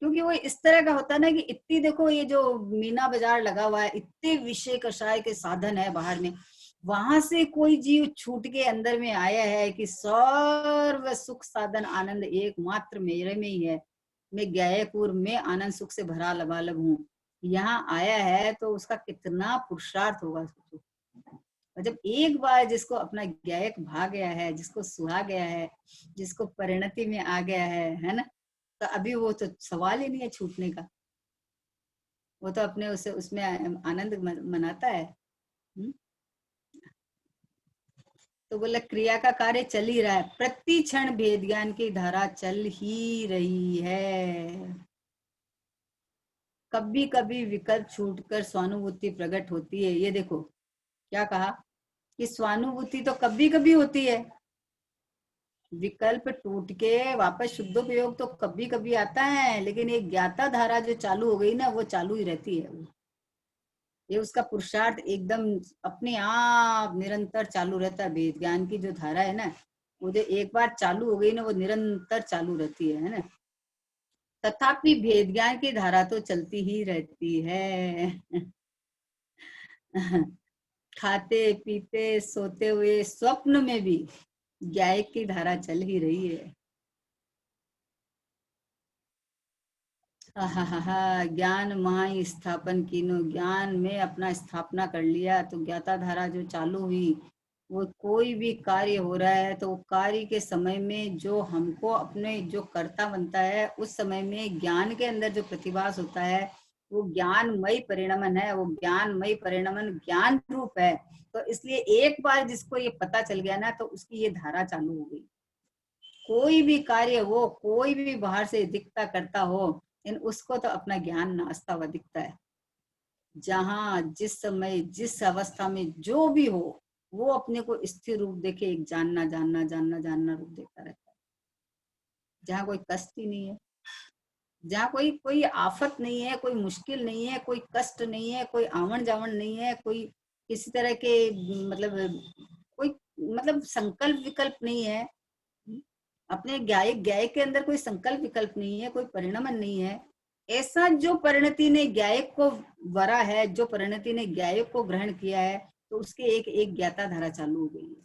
क्योंकि वो इस तरह का होता है ना कि इतनी, देखो ये जो मीना बाजार लगा हुआ है, इतने विषय कषाय के साधन है बाहर में, वहां से कोई जीव छूट के अंदर में आया है कि सर्व सुख साधन आनंद एकमात्र मेरे में ही है, मैं गायकपुर में आनंद सुख से भरा लबालब हूँ, यहाँ आया है, तो उसका कितना पुरुषार्थ होगा सोचो। और जब एक बार जिसको अपना गायक भा गया है, जिसको सुहा गया है, जिसको परिणति में आ गया है ना, तो अभी वो तो सवाल ही नहीं है छूटने का, वो तो अपने उसे उसमें आनंद मनाता है। तो बोला क्रिया का कार्य चल ही रहा है, प्रति क्षण भेद ज्ञान की धारा चल ही रही है। कभी कभी विकल्प छूटकर स्वानुभूति प्रकट होती है। ये देखो क्या कहा कि स्वानुभूति तो कभी कभी होती है, विकल्प टूट के वापस शुद्धोपयोग तो कभी कभी आता है, लेकिन एक ज्ञाता धारा जो चालू हो गई ना, वो चालू ही रहती है। ये उसका पुरुषार्थ एकदम अपने आप निरंतर चालू रहता है। वेद ज्ञान की जो धारा है ना, वो जो एक बार चालू हो गई ना, वो निरंतर चालू रहती है ना। तथापि भेद ज्ञान की धारा तो चलती ही रहती है। खाते पीते सोते हुए स्वप्न में भी ज्ञान की धारा चल ही रही है। ज्ञान माई स्थापन कीनो, ज्ञान में अपना स्थापना कर लिया, तो ज्ञाता धारा जो चालू हुई, वो कोई भी कार्य हो रहा है तो कार्य के समय में जो हमको अपने जो कर्ता बनता है, उस समय में ज्ञान के अंदर जो प्रतिभास होता है, वो ज्ञानमय परिणमन है, वो ज्ञानमय परिणमन ज्ञान रूप है। तो इसलिए एक बार जिसको ये पता चल गया ना, तो उसकी ये धारा चालू हो गई। कोई भी कार्य हो, कोई भी बाहर से दिखता करता हो, इन उसको तो अपना ज्ञान नाचता हुआ दिखता है। जहां जिस समय जिस अवस्था में जो भी हो, वो अपने को स्थिर रूप देखे, एक जानना जानना जानना जानना रूप देखता रहता है। जहाँ कोई कष्ट ही नहीं है, जहाँ कोई कोई आफत नहीं है, कोई मुश्किल नहीं है, कोई कष्ट नहीं है, कोई आवन जावन नहीं है, कोई किसी तरह के मतलब कोई मतलब संकल्प विकल्प नहीं है, अपने गायक के अंदर कोई संकल्प विकल्प नहीं है, कोई परिणमन नहीं है, ऐसा जो परिणति ने गायक को वरा है, जो परिणति ने गायक को ग्रहण किया है, तो उसके एक एक ज्ञाता धारा चालू हो गई है।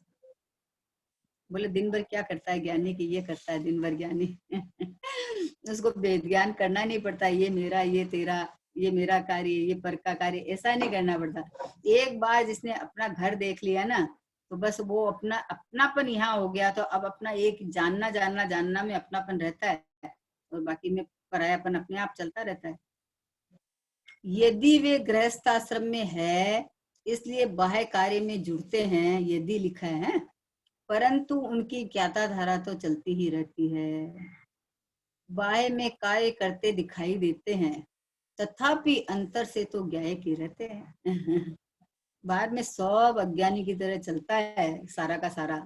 बोले दिन भर क्या करता है ज्ञानी, की ये करता है दिन भर ज्ञानी। उसको वेद ज्ञान करना नहीं पड़ता, ये मेरा ये तेरा, ये मेरा कार्य ये पर का कार्य, ऐसा नहीं करना पड़ता। एक बार जिसने अपना घर देख लिया ना, तो बस वो अपना अपनापन यहाँ हो गया, तो अब अपना एक जानना जानना जानना में अपनापन रहता है, और बाकी में परायापन अपने आप चलता रहता है। यदि वे गृहस्थ आश्रम में है, इसलिए बाह्य कार्य में जुड़ते हैं, यदि लिखा है, परंतु उनकी ज्ञाता धारा तो चलती ही रहती है। बाह्य में कार्य करते दिखाई देते हैं, तथापि अंतर से तो ज्ञाय के रहते हैं। बाहर में सब अज्ञानी की तरह चलता है सारा का सारा,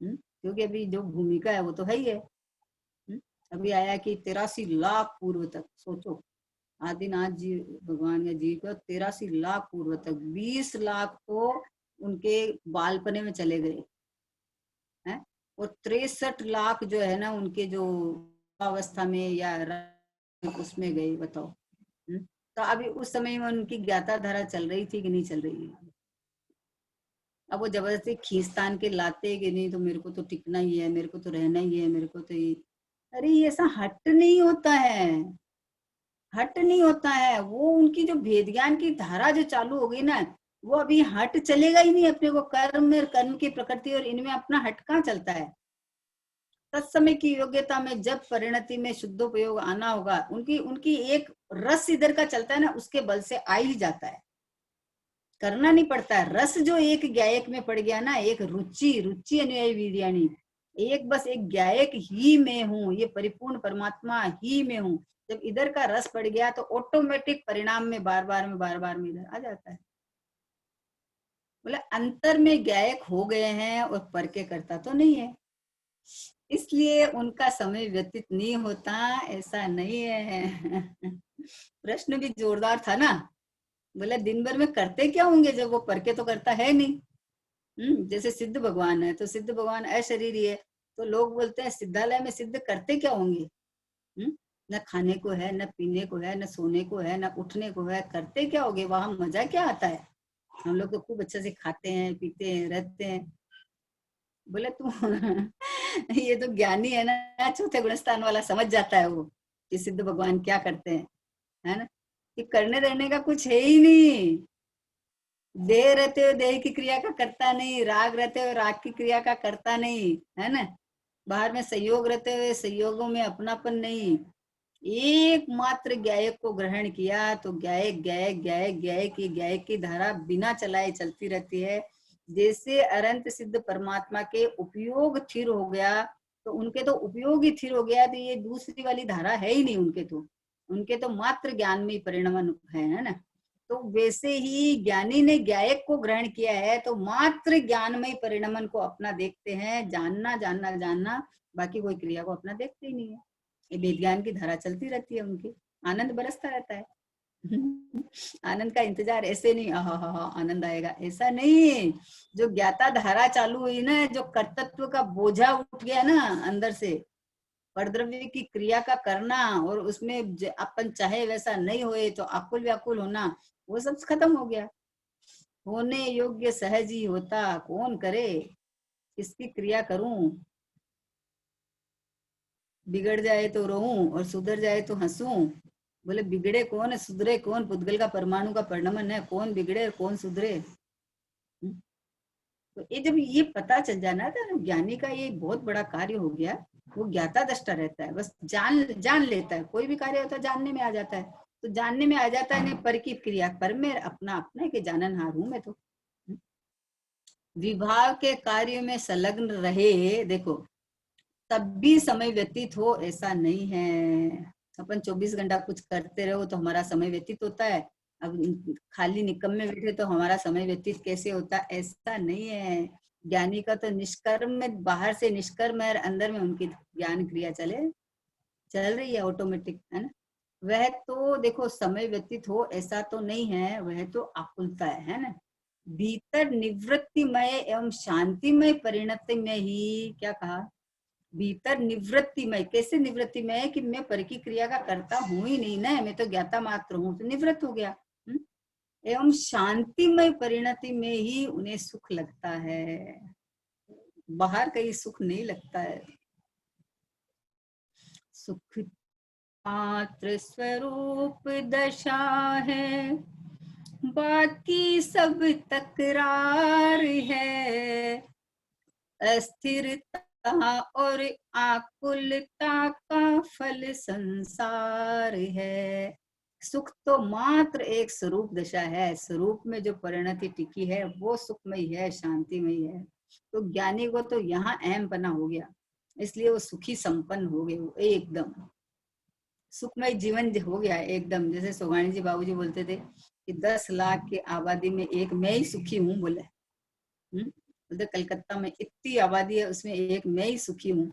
क्योंकि अभी जो भूमिका है वो तो है ही है। अभी आया कि 83 लाख पूर्व तक, सोचो आदिनाथ जी भगवान जी को 83 लाख पूर्व तक 20 लाख तो उनके बालपने में चले गए हैं, और 63 लाख जो है ना उनके जो अवस्था में या उसमें गए, बताओ। तो अभी उस समय में उनकी ज्ञाता धारा चल रही थी कि नहीं चल रही है? अब वो जबरदस्ती खींचतान के लाते कि नहीं, तो मेरे को तो टिकना ही है, मेरे को तो रहना ही है, मेरे को तो ये, अरे ये ऐसा हट नहीं होता है, हट नहीं होता है। वो उनकी जो भेद ज्ञान की धारा जो चालू हो गई ना, वो अभी हट चलेगा ही नहीं। अपने को कर्म में कर्म की प्रकृति और इनमें अपना हट कहाँ चलता है। तत्समय की योग्यता में जब परिणति में शुद्धोपयोग आना होगा, उनकी उनकी एक रस इधर का चलता है ना, उसके बल से आ ही जाता है। करना नहीं पड़ता है। रस जो एक गायक में पड़ गया ना, एक रुचि, रुचि अनुयायी वीर्याणी, एक बस एक गायक ही में हूँ, ये परिपूर्ण परमात्मा ही में हूँ, जब इधर का रस पड़ गया तो ऑटोमेटिक परिणाम में बार बार में इधर आ जाता है। बोले अंतर में गायक हो गए हैं और पर के करता तो नहीं है, इसलिए उनका समय व्यतीत नहीं होता, ऐसा नहीं है। प्रश्न भी जोरदार था ना। बोले दिन भर में करते क्या होंगे जब वो पर के तो करता है नहीं। जैसे सिद्ध भगवान है तो सिद्ध भगवान अशरीरी है, तो लोग बोलते हैं सिद्धालय में सिद्ध करते क्या होंगे। न खाने को है, न पीने को है, न सोने को है, न उठने को है, करते क्या होगे, वहां मजा क्या आता है। हम लोग तो खूब अच्छे से खाते हैं, पीते हैं, रहते हैं। बोले तू ये तो ज्ञानी है ना, चौथे गुणस्थान वाला, समझ जाता है वो कि सिद्ध भगवान क्या करते हैं, है ना। कि करने रहने का कुछ है ही नहीं। देह रहते हुए देह की क्रिया का करता नहीं, राग रहते हुए राग की क्रिया का करता नहीं, है ना। बाहर में संयोग रहते हुए संयोगों में अपनापन नहीं। एकमात्र गायक को ग्रहण किया तो गायक गायक गायक गायक की धारा बिना चलाए चलती रहती है। जैसे अनंत सिद्ध परमात्मा के उपयोग स्थिर हो गया, तो उनके तो उपयोग ही स्थिर हो गया, तो ये दूसरी वाली धारा है ही नहीं उनके तो मात्र ज्ञान में परिणमन है ना। तो वैसे ही ज्ञानी ने गायक को ग्रहण किया है तो मात्र ज्ञानमय परिणमन को अपना देखते हैं, जानना जानना जानना, बाकी कोई क्रिया को अपना देखते ही नहीं है। ये वेद ज्ञान की धारा चलती रहती है उनकी, आनंद बरसता रहता है। आनंद का इंतजार ऐसे नहीं, हा आनंद आएगा, ऐसा नहीं। जो ज्ञाता धारा चालू हुई ना, जो कर्तृत्व का बोझा उठ गया ना अंदर से, परद्रव्य की क्रिया का करना, और उसमें अपन चाहे वैसा नहीं होए तो आकुल व्याकुल होना, वो सब खत्म हो गया। होने योग्य सहज ही होता, कौन करे, किसकी क्रिया करूं। बिगड़ जाए तो रोऊं और सुधर जाए तो हंसूं। बोले बिगड़े कौन है, सुधरे कौन, पुद्गल का परमाणु का परिणमन है, कौन बिगड़े और कौन सुधरे। तो ये जब ये पता चल जाना था, ज्ञानी का ये बहुत बड़ा कार्य हो गया। वो ज्ञाता दृष्टा रहता है, बस जान लेता है, कोई भी कार्य होता है जानने में आ जाता है, तो जानने में आ जाता है। नहीं पर की क्रिया पर में अपना अपना के जाननहार हूं मैं तो। विभाग के कार्य में संलग्न रहे, देखो तब भी समय व्यतीत हो ऐसा नहीं है। अपन 24 घंटा कुछ करते रहो तो हमारा समय व्यतीत होता है, अब खाली निकम्मे बैठे तो हमारा समय व्यतीत कैसे होता, ऐसा नहीं है। ज्ञानी का तो निष्कर्म में, बाहर से निष्कर्म है, अंदर में उनकी ज्ञान क्रिया चल रही है ऑटोमेटिक, है ना। वह तो देखो समय व्यतीत हो ऐसा तो नहीं है, वह तो आकुलता है ना। भीतर निवृत्तिमय एवं शांतिमय परिणति में ही, क्या कहा, भीतर निवृत्तिमय, कैसे निवृत्तिमय है कि मैं पर की क्रिया का करता हूं ही नहीं ना, मैं तो ज्ञाता मात्र हूं, तो निवृत्त हो गया। एवं शांतिमय परिणति में ही उन्हें सुख लगता है, बाहर कहीं सुख नहीं लगता है। सुख मात्र स्वरूप दशा है, बाकी सब तकरार है। अस्थिरता और आकुलता का फल संसार है। सुख तो मात्र एक स्वरूप दशा है, स्वरूप में जो परिणति टिकी है वो सुखमय है, शांतिमय है। तो ज्ञानी को तो यहाँ अहम पना हो गया, इसलिए वो सुखी संपन्न हो गए, वो एकदम सुखमय जीवन हो गया एकदम। जैसे सोगानी जी बाबूजी बोलते थे कि 10 लाख की आबादी में एक मैं ही सुखी हूँ, बोले। बोलते कलकत्ता में इतनी आबादी है, उसमें एक मैं ही सुखी हूँ।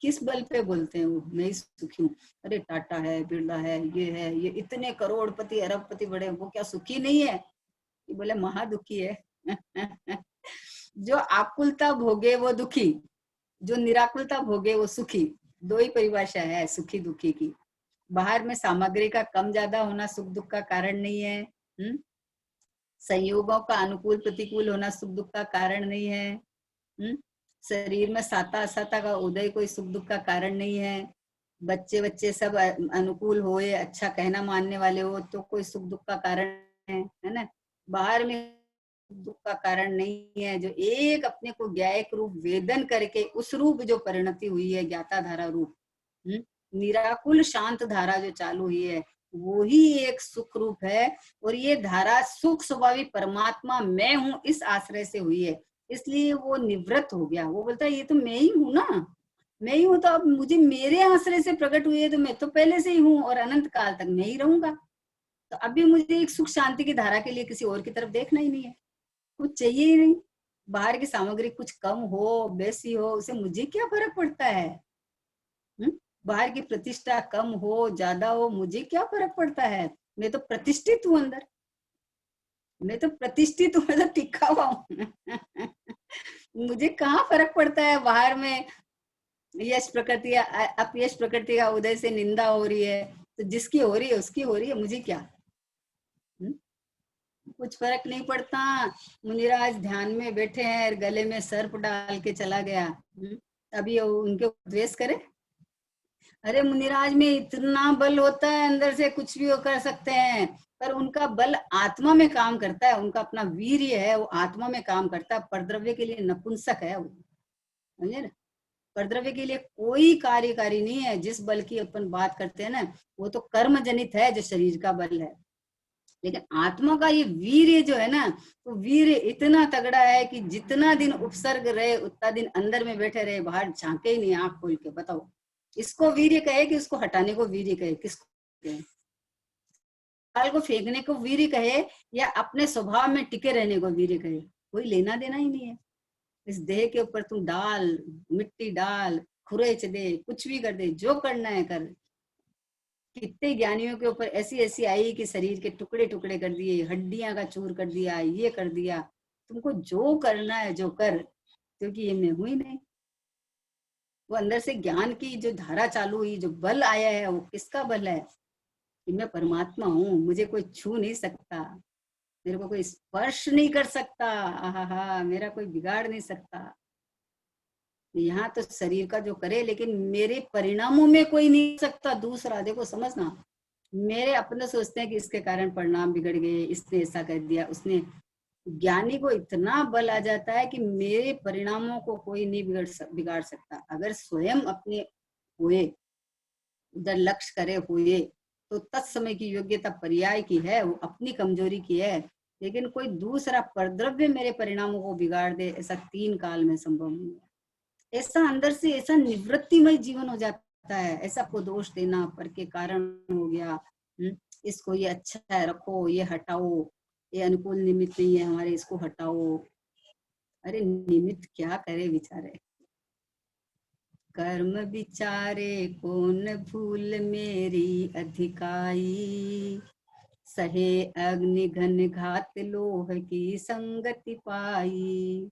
किस बल पे बोलते हैं वो मैं ही सुखी हूँ। अरे टाटा है, बिरला है, ये इतने करोड़पति अरबपति बड़े, वो क्या सुखी नहीं है। ये बोले महादुखी है। जो आकुलता भोगे वो दुखी, जो निराकुलता भोगे वो सुखी। दो ही परिभाषा है सुखी दुखी की। बाहर में सामग्री का कम ज्यादा होना सुख दुख का कारण नहीं है। संयोगों का अनुकूल प्रतिकूल होना सुख दुख का कारण नहीं है। शरीर में साता असता का उदय कोई सुख दुख का कारण नहीं है। बच्चे सब अनुकूल होए, अच्छा कहना मानने वाले हो तो कोई सुख दुख का कारण है ना। बाहर में दुख का कारण नहीं है। जो एक अपने को ज्ञायक रूप वेदन करके उस रूप जो परिणति हुई है, ज्ञाता धारा रूप, निराकुल शांत धारा जो चालू हुई है, वो ही एक सुख रूप है। और ये धारा सुख स्वभावी परमात्मा मैं हूँ इस आश्रय से हुई है, इसलिए वो निवृत्त हो गया। वो बोलता है ये तो मैं ही हूँ ना, मैं ही हूँ, तो अब मुझे मेरे आश्रय से प्रकट हुई है, तो मैं तो पहले से ही हूँ और अनंत काल तक मैं ही रहूंगा। तो अभी मुझे एक सुख शांति की धारा के लिए किसी और की तरफ देखना ही नहीं है, कुछ चाहिए ही नहीं। बाहर की सामग्री कुछ कम हो बेसी हो उसे मुझे क्या फर्क पड़ता है। हुँ? बाहर की प्रतिष्ठा कम हो ज्यादा हो मुझे क्या फर्क पड़ता है। मैं तो प्रतिष्ठित हूँ अंदर, मैं तो प्रतिष्ठित हूँ, मैं तो टिका हुआ हूँ। मुझे कहाँ फर्क पड़ता है बाहर में यश प्रकृति या अपयश प्रकृति का उदय से निंदा हो रही है, तो जिसकी हो रही है उसकी हो रही है, मुझे क्या। हुँ? कुछ फर्क नहीं पड़ता। मुनिराज ध्यान में बैठे हैं, गले में सर्प डाल के चला गया। अभी उनके द्वेष करे। अरे मुनिराज में इतना बल होता है, अंदर से कुछ भी वो कर सकते हैं, पर उनका बल आत्मा में काम करता है, उनका अपना वीर्य है वो आत्मा में काम करता है, परद्रव्य के लिए नपुंसक है वो, समझे ना। परद्रव्य के लिए कोई कार्यकारी नहीं है। जिस बल की अपन बात करते हैं ना, वो तो कर्म जनित है जो शरीर का बल है, लेकिन आत्मा का ये वीर्य जो है ना, तो वीर्य इतना तगड़ा है कि जितना दिन उपसर्ग रहे उतना दिन अंदर में बैठे रहे, बाहर झांके ही नहीं आंख खोल के। बताओ इसको वीर्य कहे कि उसको हटाने को वीर्य कहे, किसको कहे। काल को फेंकने को वीर्य कहे या अपने स्वभाव में टिके रहने को वीर्य कहे, कोई लेना देना ही नहीं है। इस देह के ऊपर तू डाल, मिट्टी डाल, खुरेच दे, कुछ भी कर दे, जो करना है कर। कितने ज्ञानियों के ऊपर ऐसी ऐसी आई कि शरीर के टुकड़े टुकड़े कर दिए, हड्डियां का चूर कर दिया, ये कर दिया। तुमको जो करना है जो कर, क्योंकि ये मैं हूं ही नहीं। वो अंदर से ज्ञान की जो धारा चालू हुई, जो बल आया है, वो किसका बल है कि मैं परमात्मा हूँ, मुझे कोई छू नहीं सकता, मेरे को कोई स्पर्श नहीं कर सकता, आहा मेरा कोई बिगाड़ नहीं सकता। यहाँ तो शरीर का जो करे, लेकिन मेरे परिणामों में कोई नहीं सकता दूसरा। देखो समझना, मेरे अपने सोचते हैं कि इसके कारण परिणाम बिगड़ गए, इसने ऐसा कर दिया, उसने। ज्ञानी को इतना बल आ जाता है कि मेरे परिणामों को कोई नहीं बिगाड़ सकता। अगर स्वयं अपने हुए, उधर लक्ष्य करे हुए, तो तत्समय की योग्यता पर्याय की है, वो अपनी कमजोरी की है। लेकिन कोई दूसरा परद्रव्य मेरे परिणामों को बिगाड़ दे, ऐसा 3 काल में संभव नहीं है। ऐसा अंदर से ऐसा निवृत्तिमय जीवन हो जाता है। ऐसा को दोष देना पर के कारण हो गया, इसको ये अच्छा है रखो, ये हटाओ, ये अनुकूल निमित्त नहीं है हमारे, इसको हटाओ। अरे निमित्त क्या करे बेचारे, कर्म विचारे कौन भूल मेरी अधिकाई, सहे अग्नि घन घात लोह की संगति पाई।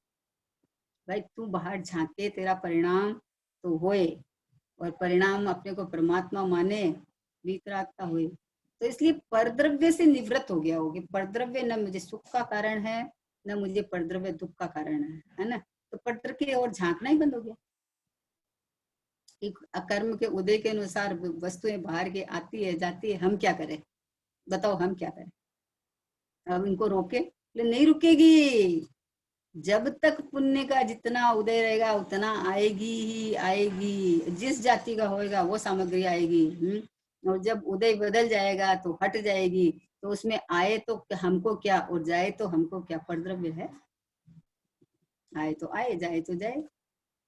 भाई तू बाहर झांके, तेरा परिणाम तो होए, और परिणाम अपने को परमात्मा माने, वितरागता हुए। तो इसलिए परद्रव्य से निवृत्त हो गया होगी। परद्रव्य न मुझे सुख का कारण है, न मुझे परद्रव्य दुख का कारण है ना। तो परद्र की ओर झांकना ही बंद हो गया। कर्म के उदय के अनुसार वस्तुएं बाहर के आती है जाती है, हम क्या करें बताओ, हम क्या करें। अब इनको रोके, नहीं रुकेगी। जब तक पुण्य का जितना उदय रहेगा उतना आएगी ही आएगी। जिस जाति का होएगा वो सामग्री आएगी। और जब उदय बदल जाएगा तो हट जाएगी। तो उसमें आए तो हमको क्या और जाए तो हमको क्या, परद्रव्य है। आए तो आए, जाए तो जाए,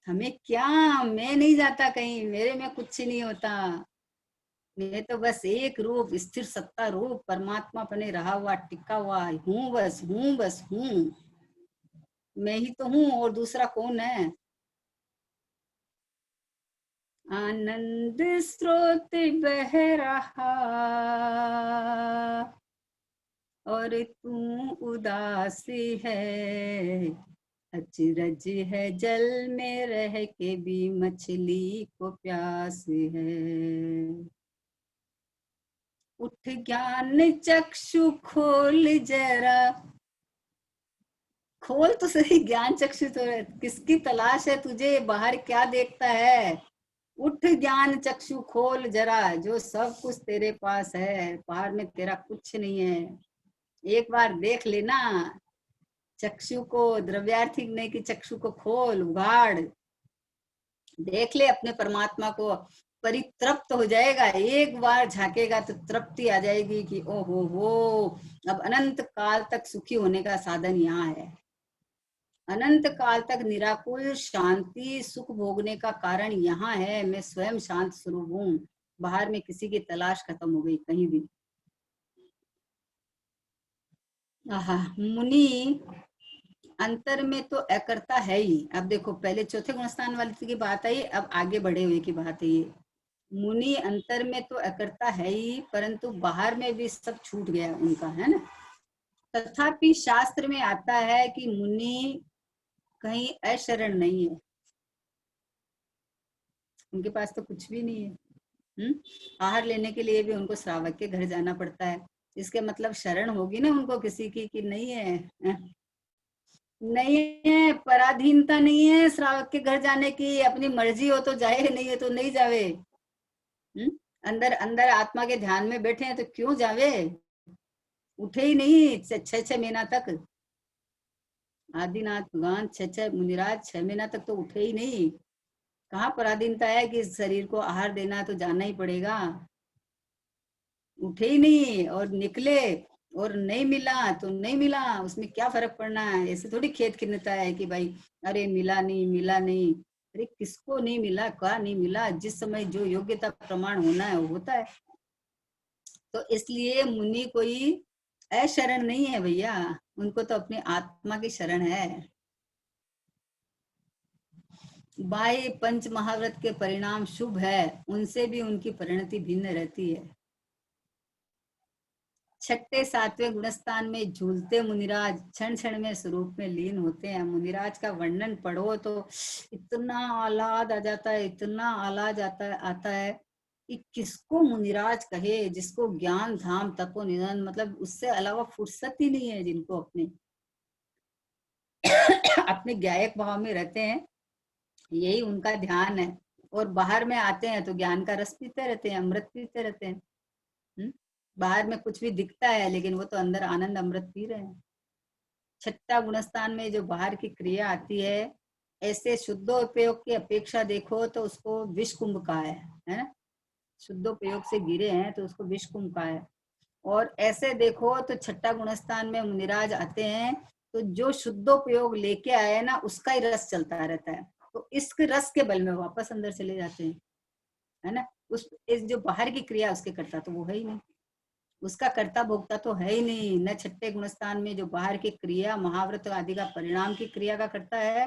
हमें क्या। मैं नहीं जाता कहीं, मेरे में कुछ नहीं होता। मैं तो बस एक रूप स्थिर सत्ता रूप परमात्मा अपने रहा हुआ टिका हुआ हूँ, बस हूँ, बस हूँ। मैं ही तो हूँ, और दूसरा कौन है। आनंद स्रोत बह रहा और तू उदास है, अचरज है जल में रह के भी मछली को प्यास है। उठ ज्ञान चक्षु खोल जरा, खोल तो सही ज्ञान चक्षु। तो किसकी तलाश है तुझे, बाहर क्या देखता है। उठ ज्ञान चक्षु खोल जरा, जो सब कुछ तेरे पास है, बाहर में तेरा कुछ नहीं है। एक बार देख लेना चक्षु को, द्रव्यार्थिक नहीं कि चक्षु को खोल, उगाड़, देख ले अपने परमात्मा को। परितृप्त हो जाएगा। एक बार झांकेगा तो तृप्ति आ जाएगी कि ओ हो, अब अनंत काल तक सुखी होने का साधन यहाँ है। अनंत काल तक निराकुल शांति सुख भोगने का कारण यहाँ है। मैं स्वयं शांत स्वरूप हूँ, बाहर में किसी की तलाश खत्म हो गई कहीं भी। आहा, मुनि अंतर में तो अकर्ता है ही। अब देखो, पहले चौथे गुणस्थान वाली की बात आई, अब आगे बढ़े हुए की बात है ये। मुनि अंतर में तो अकर्ता है ही, परंतु बाहर में भी सब छूट गया उनका, है ना। तथापि शास्त्र में आता है कि मुनि कहीं अशरण नहीं है, उनके पास तो कुछ भी नहीं है। आहार लेने के लिए भी उनको श्रावक के घर जाना पड़ता है। इसके मतलब शरण होगी ना उनको किसी की कि नहीं है। नहीं है, पराधीनता नहीं है श्रावक के घर जाने की। अपनी मर्जी हो तो जाए, नहीं है तो नहीं जावे। अंदर अंदर आत्मा के ध्यान में बैठे हैं तो क्यों जावे। उठे ही नहीं 6 महीना तक। आदिनाथ भगवान 6 मुनिराज 6 महीना तक तो उठे ही नहीं। कहाँ पराधीनता है कि शरीर को आहार देना तो जाना ही पड़ेगा। उठे ही नहीं और निकले और नहीं मिला तो नहीं मिला, उसमें क्या फर्क पड़ना है। ऐसे थोड़ी खेत खिन्नता है कि भाई अरे मिला नहीं मिला नहीं। अरे किसको नहीं मिला, क्या नहीं मिला, जिस समय जो योग्यता प्रमाण होना है वो होता है। तो इसलिए मुनि कोई अशरण नहीं है भैया, उनको तो अपनी आत्मा की शरण है। बाह्य पंच महाव्रत के परिणाम शुभ है, उनसे भी उनकी परिणति भिन्न रहती है। छठे सातवें गुणस्थान में झूलते मुनिराज क्षण क्षण में स्वरूप में लीन होते हैं। मुनिराज का वर्णन पढ़ो तो इतना आह्लाद आ जाता है, इतना आह्लाद आता है कि किसको मुनिराज कहे, जिसको ज्ञान धाम तपो निधन, मतलब उससे अलावा फुर्सत ही नहीं है, जिनको अपने अपने गायक भाव में रहते हैं, यही उनका ध्यान है। और बाहर में आते हैं तो ज्ञान का रस पीते रहते हैं, अमृत पीते रहते हैं। बाहर में कुछ भी दिखता है लेकिन वो तो अंदर आनंद अमृत पी रहे हैं। छठा गुणस्थान में जो बाहर की क्रिया आती है, ऐसे शुद्धोपयोग की अपेक्षा देखो तो उसको विष कुंभ का है ना। शुद्धोपयोग से गिरे हैं तो उसको विष कुंभ का है। और ऐसे देखो तो छठा गुणस्थान में मुनिराज आते हैं तो जो शुद्धोपयोग लेके आए ना उसका ही रस चलता रहता है। तो इस रस के बल में वापस अंदर चले जाते हैं, है ना। इस जो बाहर की क्रिया उसके करता तो वो है ही नहीं, उसका कर्ता भोक्ता तो है ही नहीं। न छठे गुणस्थान में जो बाहर की क्रिया महाव्रत आदि का परिणाम की क्रिया का करता है,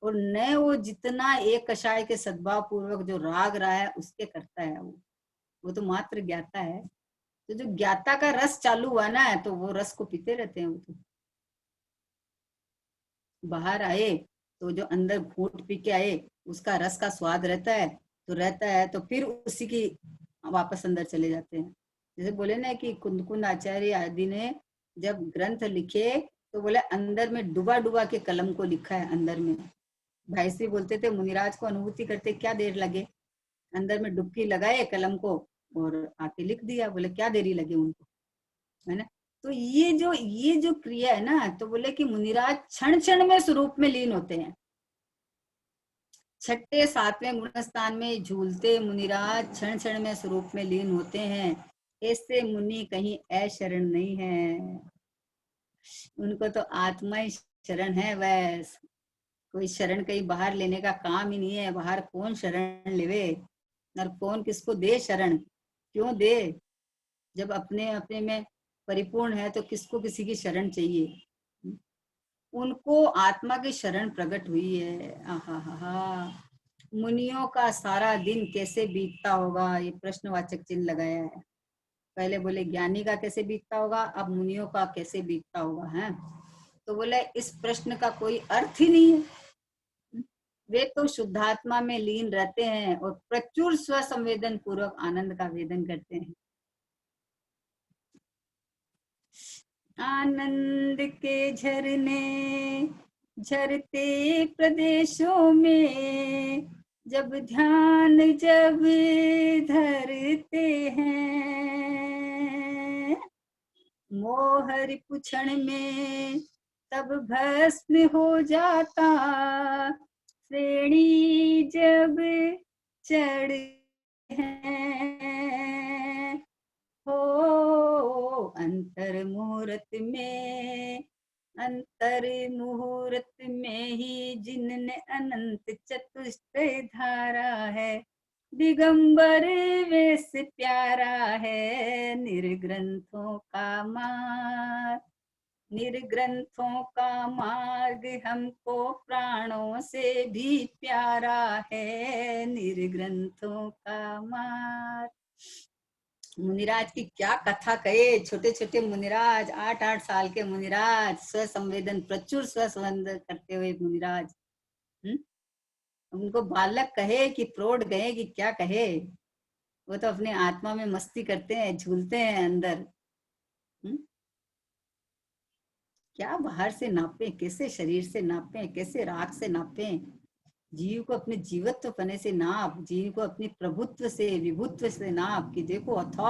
और न वो जितना एक कषाय के सद्भाव पूर्वक जो राग रहा है उसके करता है। वो तो मात्र ज्ञाता है। तो जो ज्ञाता का रस चालू हुआ ना तो वो रस को पीते रहते हैं। वो तो बाहर आए तो जो अंदर घूट पी के आए उसका रस का स्वाद रहता है, तो रहता है तो फिर उसी की वापस अंदर चले जाते हैं। जैसे बोले ना कि कुंद कुंद आचार्य आदि ने जब ग्रंथ लिखे तो बोले अंदर में डुबा डुबा के कलम को लिखा है। अंदर में भाई श्री बोलते थे मुनिराज को अनुभूति करते क्या देर लगे, अंदर में डुबकी लगाए कलम को और आके लिख दिया। बोले क्या देरी लगे उनको, है ना। तो ये जो क्रिया है ना, तो बोले कि मुनिराज क्षण क्षण में स्वरूप में लीन होते हैं। छठे सातवें गुणस्थान में झूलते मुनिराज क्षण क्षण में स्वरूप में लीन होते हैं। ऐसे मुनि कहीं अशरण नहीं है, उनको तो आत्मा ही शरण है बस। कोई शरण कहीं बाहर लेने का काम ही नहीं है। बाहर कौन शरण लेवे और कौन किसको दे शरण, क्यों दे। जब अपने अपने में परिपूर्ण है तो किसको किसी की शरण चाहिए। उनको आत्मा की शरण प्रकट हुई है। आहा हा हा। मुनियों का सारा दिन कैसे बीतता होगा, ये प्रश्नवाचक चिन्ह लगाया है। पहले बोले ज्ञानी का कैसे बीतता होगा, अब मुनियों का कैसे बीतता होगा है। तो बोले इस प्रश्न का कोई अर्थ ही नहीं है। वे तो शुद्धात्मा में लीन रहते हैं और प्रचुर स्वसंवेदन पूर्वक आनंद का वेदन करते हैं। आनंद के झरने झरते प्रदेशों में जब ध्यान जब धरते हैं, मोहर पुछण में तब भस्म हो जाता, श्रेणी जब चढ़ते हैं हो अंतर मुहूर्त में ही जिनने अनंत चतुष्टय धारा है दिगंबर वेश प्यारा है निर्ग्रंथों का मार्ग हमको प्राणों से भी प्यारा है निर्ग्रंथों का मार्ग। मुनिराज की क्या कथा कहे, छोटे छोटे मुनिराज, 8-8 साल के मुनिराज, स्वसंवेदन प्रचुर स्वसंवेदन करते हुए मुनिराज। उनको बालक कहे कि प्रौढ़ कहे कि क्या कहे, वो तो अपने आत्मा में मस्ती करते हैं, झूलते हैं अंदर। क्या बाहर से नापे, कैसे शरीर से नापे, कैसे राग से नापे। जीव को अपने जीवत्व पने से नाप, जीव को अपनी प्रभुत्व से विभुत्व से नाप कि देखो अथा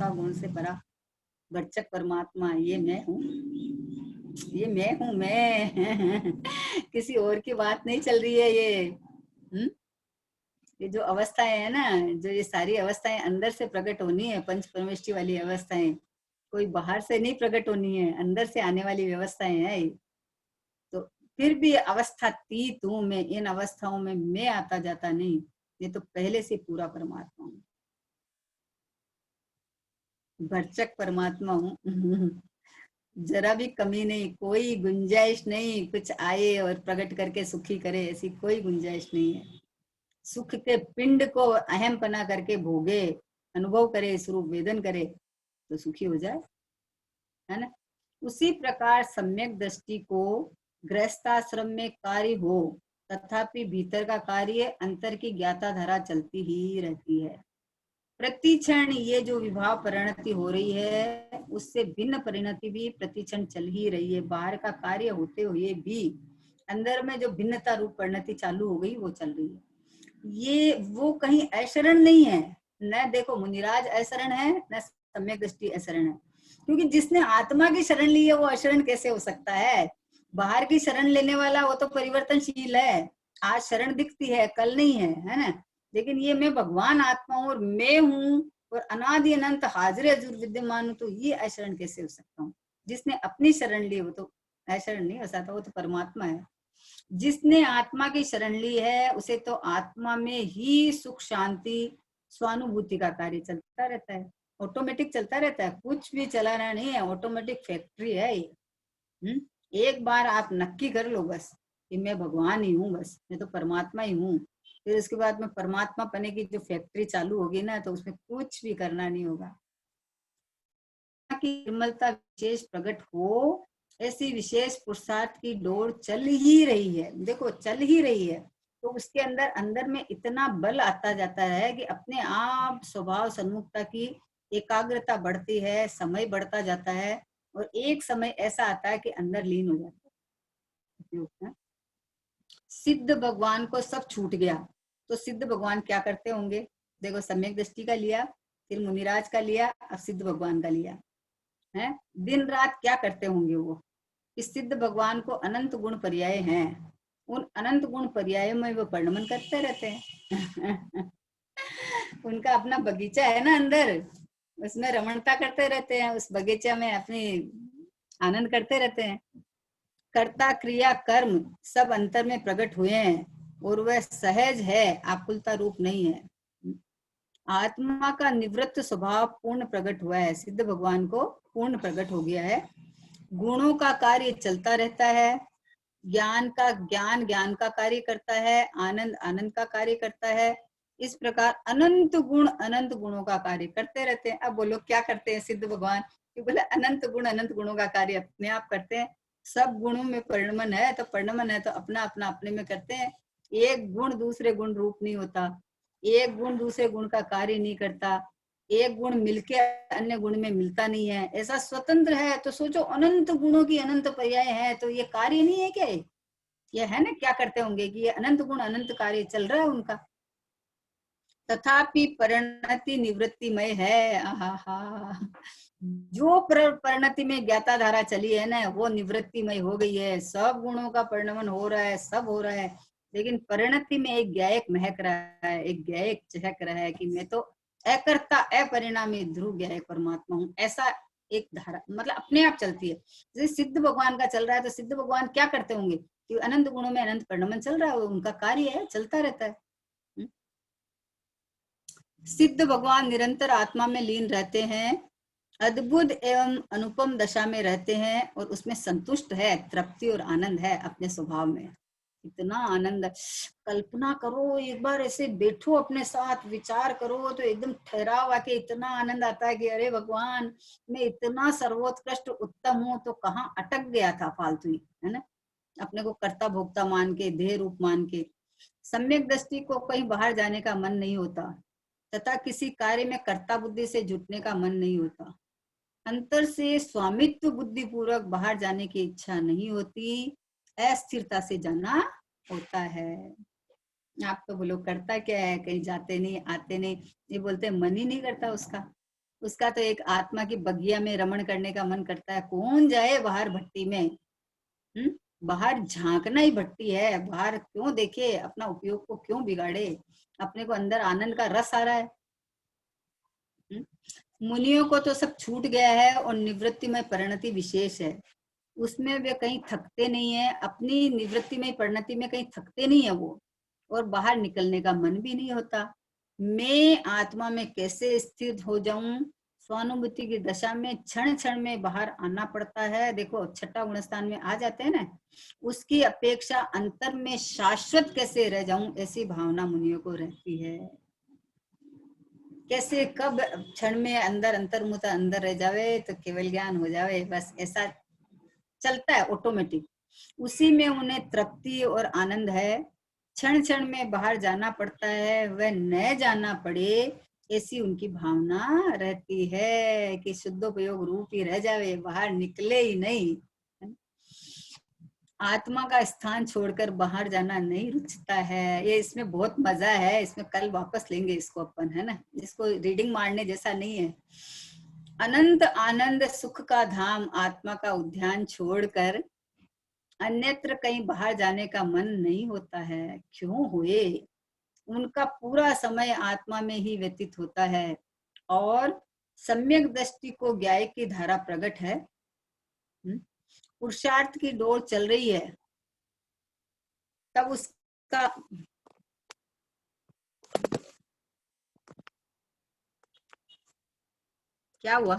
गुण से परा वर्चक परमात्मा ये मैं हूँ, ये मैं हूँ मैं। किसी और की बात नहीं चल रही है ये जो अवस्थाएं है ना, जो ये सारी अवस्थाएं अंदर से प्रकट होनी है, पंच परमेष्टि वाली अवस्थाएं, कोई बाहर से नहीं प्रकट होनी है, अंदर से आने वाली व्यवस्थाएं है। तो फिर भी अवस्था तीत हूँ मैं, इन अवस्थाओं में मैं आता जाता नहीं, ये तो पहले से पूरा परमात्मा हूँ, भरचक परमात्मा हूँ। जरा भी कमी नहीं, कोई गुंजाइश नहीं कुछ आए और प्रकट करके सुखी करे, ऐसी कोई गुंजाइश नहीं है। सुख के पिंड को अहम पना करके भोगे, अनुभव करे, स्वरूप वेदन करे तो सुखी हो जाए, है ना। उसी प्रकार सम्यक दृष्टि को गृहस्थाश्रम में कार्य हो, तथापि भीतर का कार्य अंतर की ज्ञाता धारा चलती ही रहती है। प्रतिक्षण ये जो विभाव परिणति हो रही है, उससे भिन्न परिणति भी प्रतिक्षण चल ही रही है। बाहर का कार्य होते हुए भी अंदर में जो भिन्नता रूप परिणति चालू हो गई वो चल रही है। ये वो कहीं अशरण नहीं है, न देखो मुनिराज अशरण है, न सम्यक दृष्टि अशरण है, क्योंकि जिसने आत्मा की शरण ली है वो अशरण कैसे हो सकता है। बाहर की शरण लेने वाला वो तो परिवर्तनशील है, आज शरण दिखती है कल नहीं है ना। लेकिन ये मैं भगवान आत्मा हूँ और मैं हूँ और अनादि अनंत हाजिर हजूर विद्यमान हूँ, तो ये अशरण कैसे हो सकता हूँ। जिसने अपनी शरण ली वो तो अशरण नहीं हो सकता, वो तो परमात्मा है। जिसने आत्मा की शरण ली है उसे तो आत्मा में ही सुख शांति स्वानुभूति का कार्य चलता रहता है, ऑटोमेटिक चलता रहता है, कुछ भी चलाना नहीं है, ऑटोमेटिक फैक्ट्री है ये। एक बार आप नक्की कर लो बस कि मैं भगवान ही हूँ, बस मैं तो परमात्मा ही हूँ, फिर उसके बाद में परमात्मा पने की जो फैक्ट्री चालू होगी ना, तो उसमें कुछ भी करना नहीं होगा। की निर्मलता विशेष प्रकट हो, ऐसी विशेष पुरुषार्थ की डोर चल ही रही है, देखो चल ही रही है। तो उसके अंदर में इतना बल आता जाता है कि अपने आप स्वभाव सन्मुखता की एकाग्रता बढ़ती है, समय बढ़ता जाता है, और एक समय ऐसा आता है कि अंदर लीन हो जाता है। सिद्ध भगवान को सब छूट गया, तो सिद्ध भगवान क्या करते होंगे। देखो सम्यक दृष्टि का लिया, फिर मुनिराज का लिया, अब सिद्ध भगवान का लिया है। दिन रात क्या करते होंगे वो। इस सिद्ध भगवान को अनंत गुण पर्याय हैं, उन अनंत गुण पर्यायों में वो परिणमन करते रहते हैं। उनका अपना बगीचा है ना अंदर, उसमें रमणता करते रहते हैं, उस बगीचा में अपनी आनंद करते रहते हैं। कर्ता क्रिया कर्म सब अंतर में प्रकट हुए हैं और वह सहज है, आकुलता रूप नहीं है। आत्मा का निवृत्त स्वभाव पूर्ण प्रकट हुआ है, सिद्ध भगवान को पूर्ण प्रकट हो गया है। गुणों का कार्य चलता रहता है, ज्ञान ज्ञान का कार्य करता है, आनंद आनंद का कार्य करता है। इस प्रकार अनंत गुणों का कार्य करते रहते हैं। अब बोलो क्या करते हैं सिद्ध भगवान, कि बोले अनंत गुणों का कार्य अपने आप करते हैं। सब गुणों में परिणमन है, तो परिणमन है तो अपना अपना अपने में करते हैं। एक गुण दूसरे गुण रूप नहीं होता, एक गुण दूसरे गुण का कार्य नहीं करता, एक गुण मिलके अन्य गुण में मिलता नहीं है, ऐसा स्वतंत्र है। तो सोचो अनंत गुणों की अनंत पर्याय है, तो ये कार्य नहीं है क्या, ये है ना। क्या करते होंगे कि ये अनंत गुण अनंत कार्य चल रहा है उनका, तथापि परिणति निवृत्तिमय है। आहा, जो परिणति में ज्ञाता धारा चली है ना, वो निवृत्तिमय हो गई है। सब गुणों का परिणमन हो रहा है, सब हो रहा है, लेकिन परिणति में एक ज्ञायक महक रहा है, एक ज्ञायक चहक रहा है कि मैं तो अकर्ता अपरिणामी ध्रुव ज्ञायक परमात्मा हूँ। ऐसा एक धारा मतलब अपने आप चलती है। जैसे सिद्ध भगवान का चल रहा है तो सिद्ध भगवान क्या करते होंगे कि अनंत गुणों में अनंत परिणमन चल रहा है, उनका कार्य है, चलता रहता है। सिद्ध भगवान निरंतर आत्मा में लीन रहते हैं, अद्भुत एवं अनुपम दशा में रहते हैं और उसमें संतुष्ट है, तृप्ति और आनंद है अपने स्वभाव में। इतना आनंद, कल्पना करो एक बार ऐसे बैठो अपने साथ विचार करो तो एकदम ठहराव आके इतना आनंद आता है कि अरे भगवान मैं इतना सर्वोत्कृष्ट उत्तम हूँ तो कहाँ अटक गया था फालतू ही, है ना, अपने को कर्ता भोक्ता मान के, देह रूप मान के। सम्यक दृष्टि को कहीं बाहर जाने का मन नहीं होता तथा किसी कार्य में कर्ता बुद्धि से जुटने का मन नहीं होता। अंतर से स्वामित्व बुद्धि पूर्वक बाहर जाने की इच्छा नहीं होती, अस्थिरता से जाना होता है। आप तो बोलो करता क्या है, कहीं जाते नहीं आते नहीं, ये बोलते मन ही नहीं करता उसका। उसका तो एक आत्मा की बगिया में रमण करने का मन करता है। कौन जाए बाहर भट्टी में, बाहर झांकना ही भट्टी है, बाहर क्यों देखे, अपना उपयोग को क्यों बिगाड़े, अपने को अंदर आनंद का रस आ रहा है। मुनियों को तो सब छूट गया है और निवृत्ति में परिणति विशेष है, उसमें वे कहीं थकते नहीं है, अपनी निवृत्ति में परिणति में कहीं थकते नहीं है वो, और बाहर निकलने का मन भी नहीं होता। मैं आत्मा में कैसे स्थिर हो जाऊं, स्वानुभूति की दशा में क्षण क्षण में बाहर आना पड़ता है। देखो छठा गुण स्थान में आ जाते हैं ना, उसकी अपेक्षा अंतर में शाश्वत कैसे रह जाऊं, ऐसी भावना मुनियों को रहती है। कैसे कब क्षण में अंदर अंतर्मुख अंदर रह जावे तो केवल ज्ञान हो जावे, बस ऐसा चलता है ऑटोमेटिक। उसी में उन्हें तृप्ति और आनंद है। क्षण क्षण में बाहर जाना पड़ता है, वह न जाना पड़े ऐसी उनकी भावना रहती है कि शुद्धोपयोग रूप ही रह जावे, बाहर निकले ही नहीं। आत्मा का स्थान छोड़कर बाहर जाना नहीं रुचता है। ये इसमें बहुत मजा है, इसमें कल वापस लेंगे इसको अपन, है ना, इसको रीडिंग मारने जैसा नहीं है। अनंत आनंद सुख का धाम आत्मा का उद्यान छोड़कर अन्यत्र कहीं बाहर जाने का मन नहीं होता है। क्यों हुए, उनका पूरा समय आत्मा में ही व्यतीत होता है और सम्यक दृष्टि को ज्ञाय की धारा प्रकट है। पुरुषार्थ की डोर चल रही है, तब उसका क्या हुआ,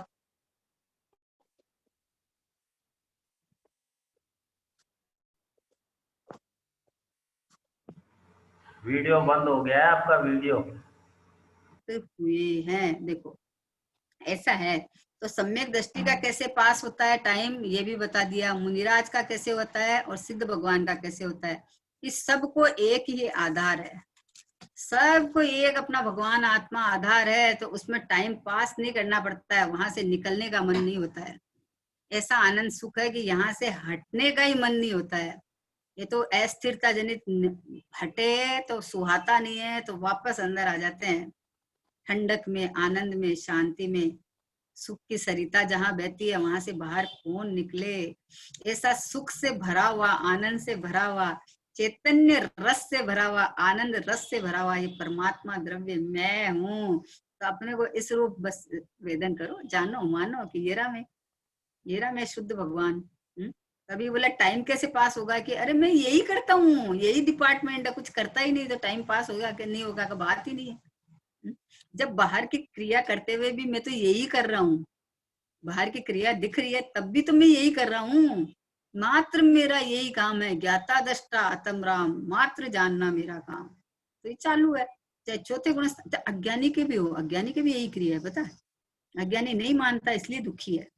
वीडियो बंद हो गया है आपका वीडियो। हुए हैं। देखो ऐसा है, तो सम्यक दृष्टि का कैसे पास होता है टाइम, ये भी बता दिया। मुनिराज का कैसे होता है और सिद्ध भगवान का कैसे होता है। इस सबको एक ही आधार है, सबको एक अपना भगवान आत्मा आधार है, तो उसमें टाइम पास नहीं करना पड़ता है, वहां से निकलने का मन नहीं होता है। ऐसा आनंद सुख है कि यहाँ से हटने का ही मन नहीं होता है। ये तो अस्थिरता जनित, हटे तो सुहाता नहीं है, तो वापस अंदर आ जाते हैं ठंडक में, आनंद में, शांति में। सुख की सरिता जहां बहती है वहां से बाहर कौन निकले। ऐसा सुख से भरा हुआ, आनंद से भरा हुआ, चैतन्य रस से भरा हुआ, आनंद रस से भरा हुआ ये परमात्मा द्रव्य मैं हूँ। तो अपने को इस रूप बस वेदन करो, जानो मानो कि ये रहा मैं शुद्ध भगवान। तभी बोला टाइम कैसे पास होगा कि अरे मैं यही करता हूँ, यही डिपार्टमेंट है, कुछ करता ही नहीं तो टाइम पास होगा कि नहीं होगा का बात ही नहीं है। जब बाहर की क्रिया करते हुए भी मैं तो यही कर रहा हूँ, बाहर की क्रिया दिख रही है तब भी तो मैं यही कर रहा हूँ। मात्र मेरा यही काम है, ज्ञाता दृष्टा आत्म राम, मात्र जानना मेरा काम। तो ये चालू है, चाहे चौथे गुण, अज्ञानी के भी हो, अज्ञानी के भी यही क्रिया है, पता है। अज्ञानी नहीं मानता इसलिए दुखी है।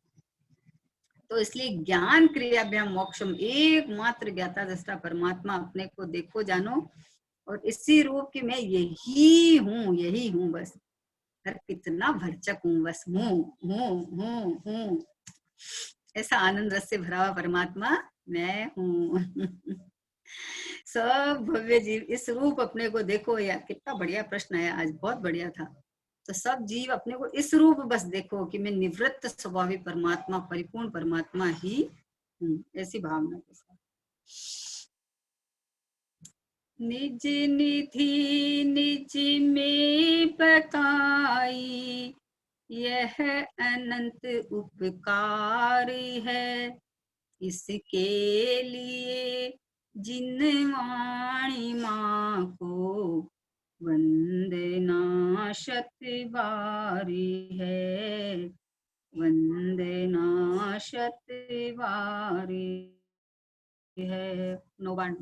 तो इसलिए ज्ञान क्रियाभ्याम मोक्षम, एकमात्र ज्ञाता दृष्टा परमात्मा अपने को देखो जानो, और इसी रूप की मैं यही हूँ बस। अरे कितना भरचक हूँ, बस हूँ। ऐसा आनंद रस से भरा हुआ परमात्मा मैं हूँ। सब भव्य जीव इस रूप अपने को देखो। यार कितना बढ़िया प्रश्न है आज, बहुत बढ़िया था। तो सब जीव अपने को इस रूप बस देखो कि मैं निवृत्त स्वभावी परमात्मा, परिपूर्ण परमात्मा ही हूँ, ऐसी भावना के साथ। निज निधि निज में बकाई, यह अनंत उपकार है। इसके लिए जिन वाणी माँ को वंदना शत बारी है, वंदना शत बारी है। नौबाण।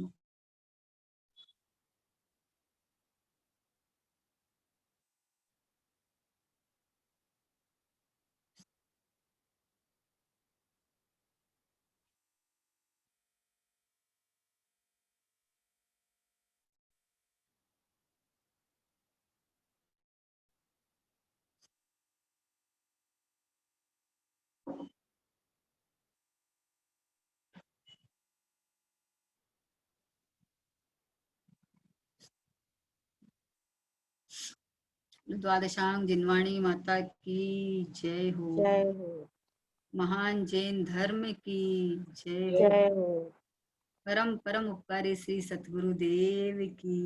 द्वादशांग जिनवाणी माता की जय हो। जय हो। महान जैन धर्म की जय हो। जय हो। परम परम उपकारी श्री सतगुरु देव की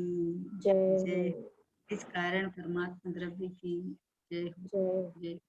जय जय। हो। इस कारण परमात्मा द्रव्य की जय हो। जय जय।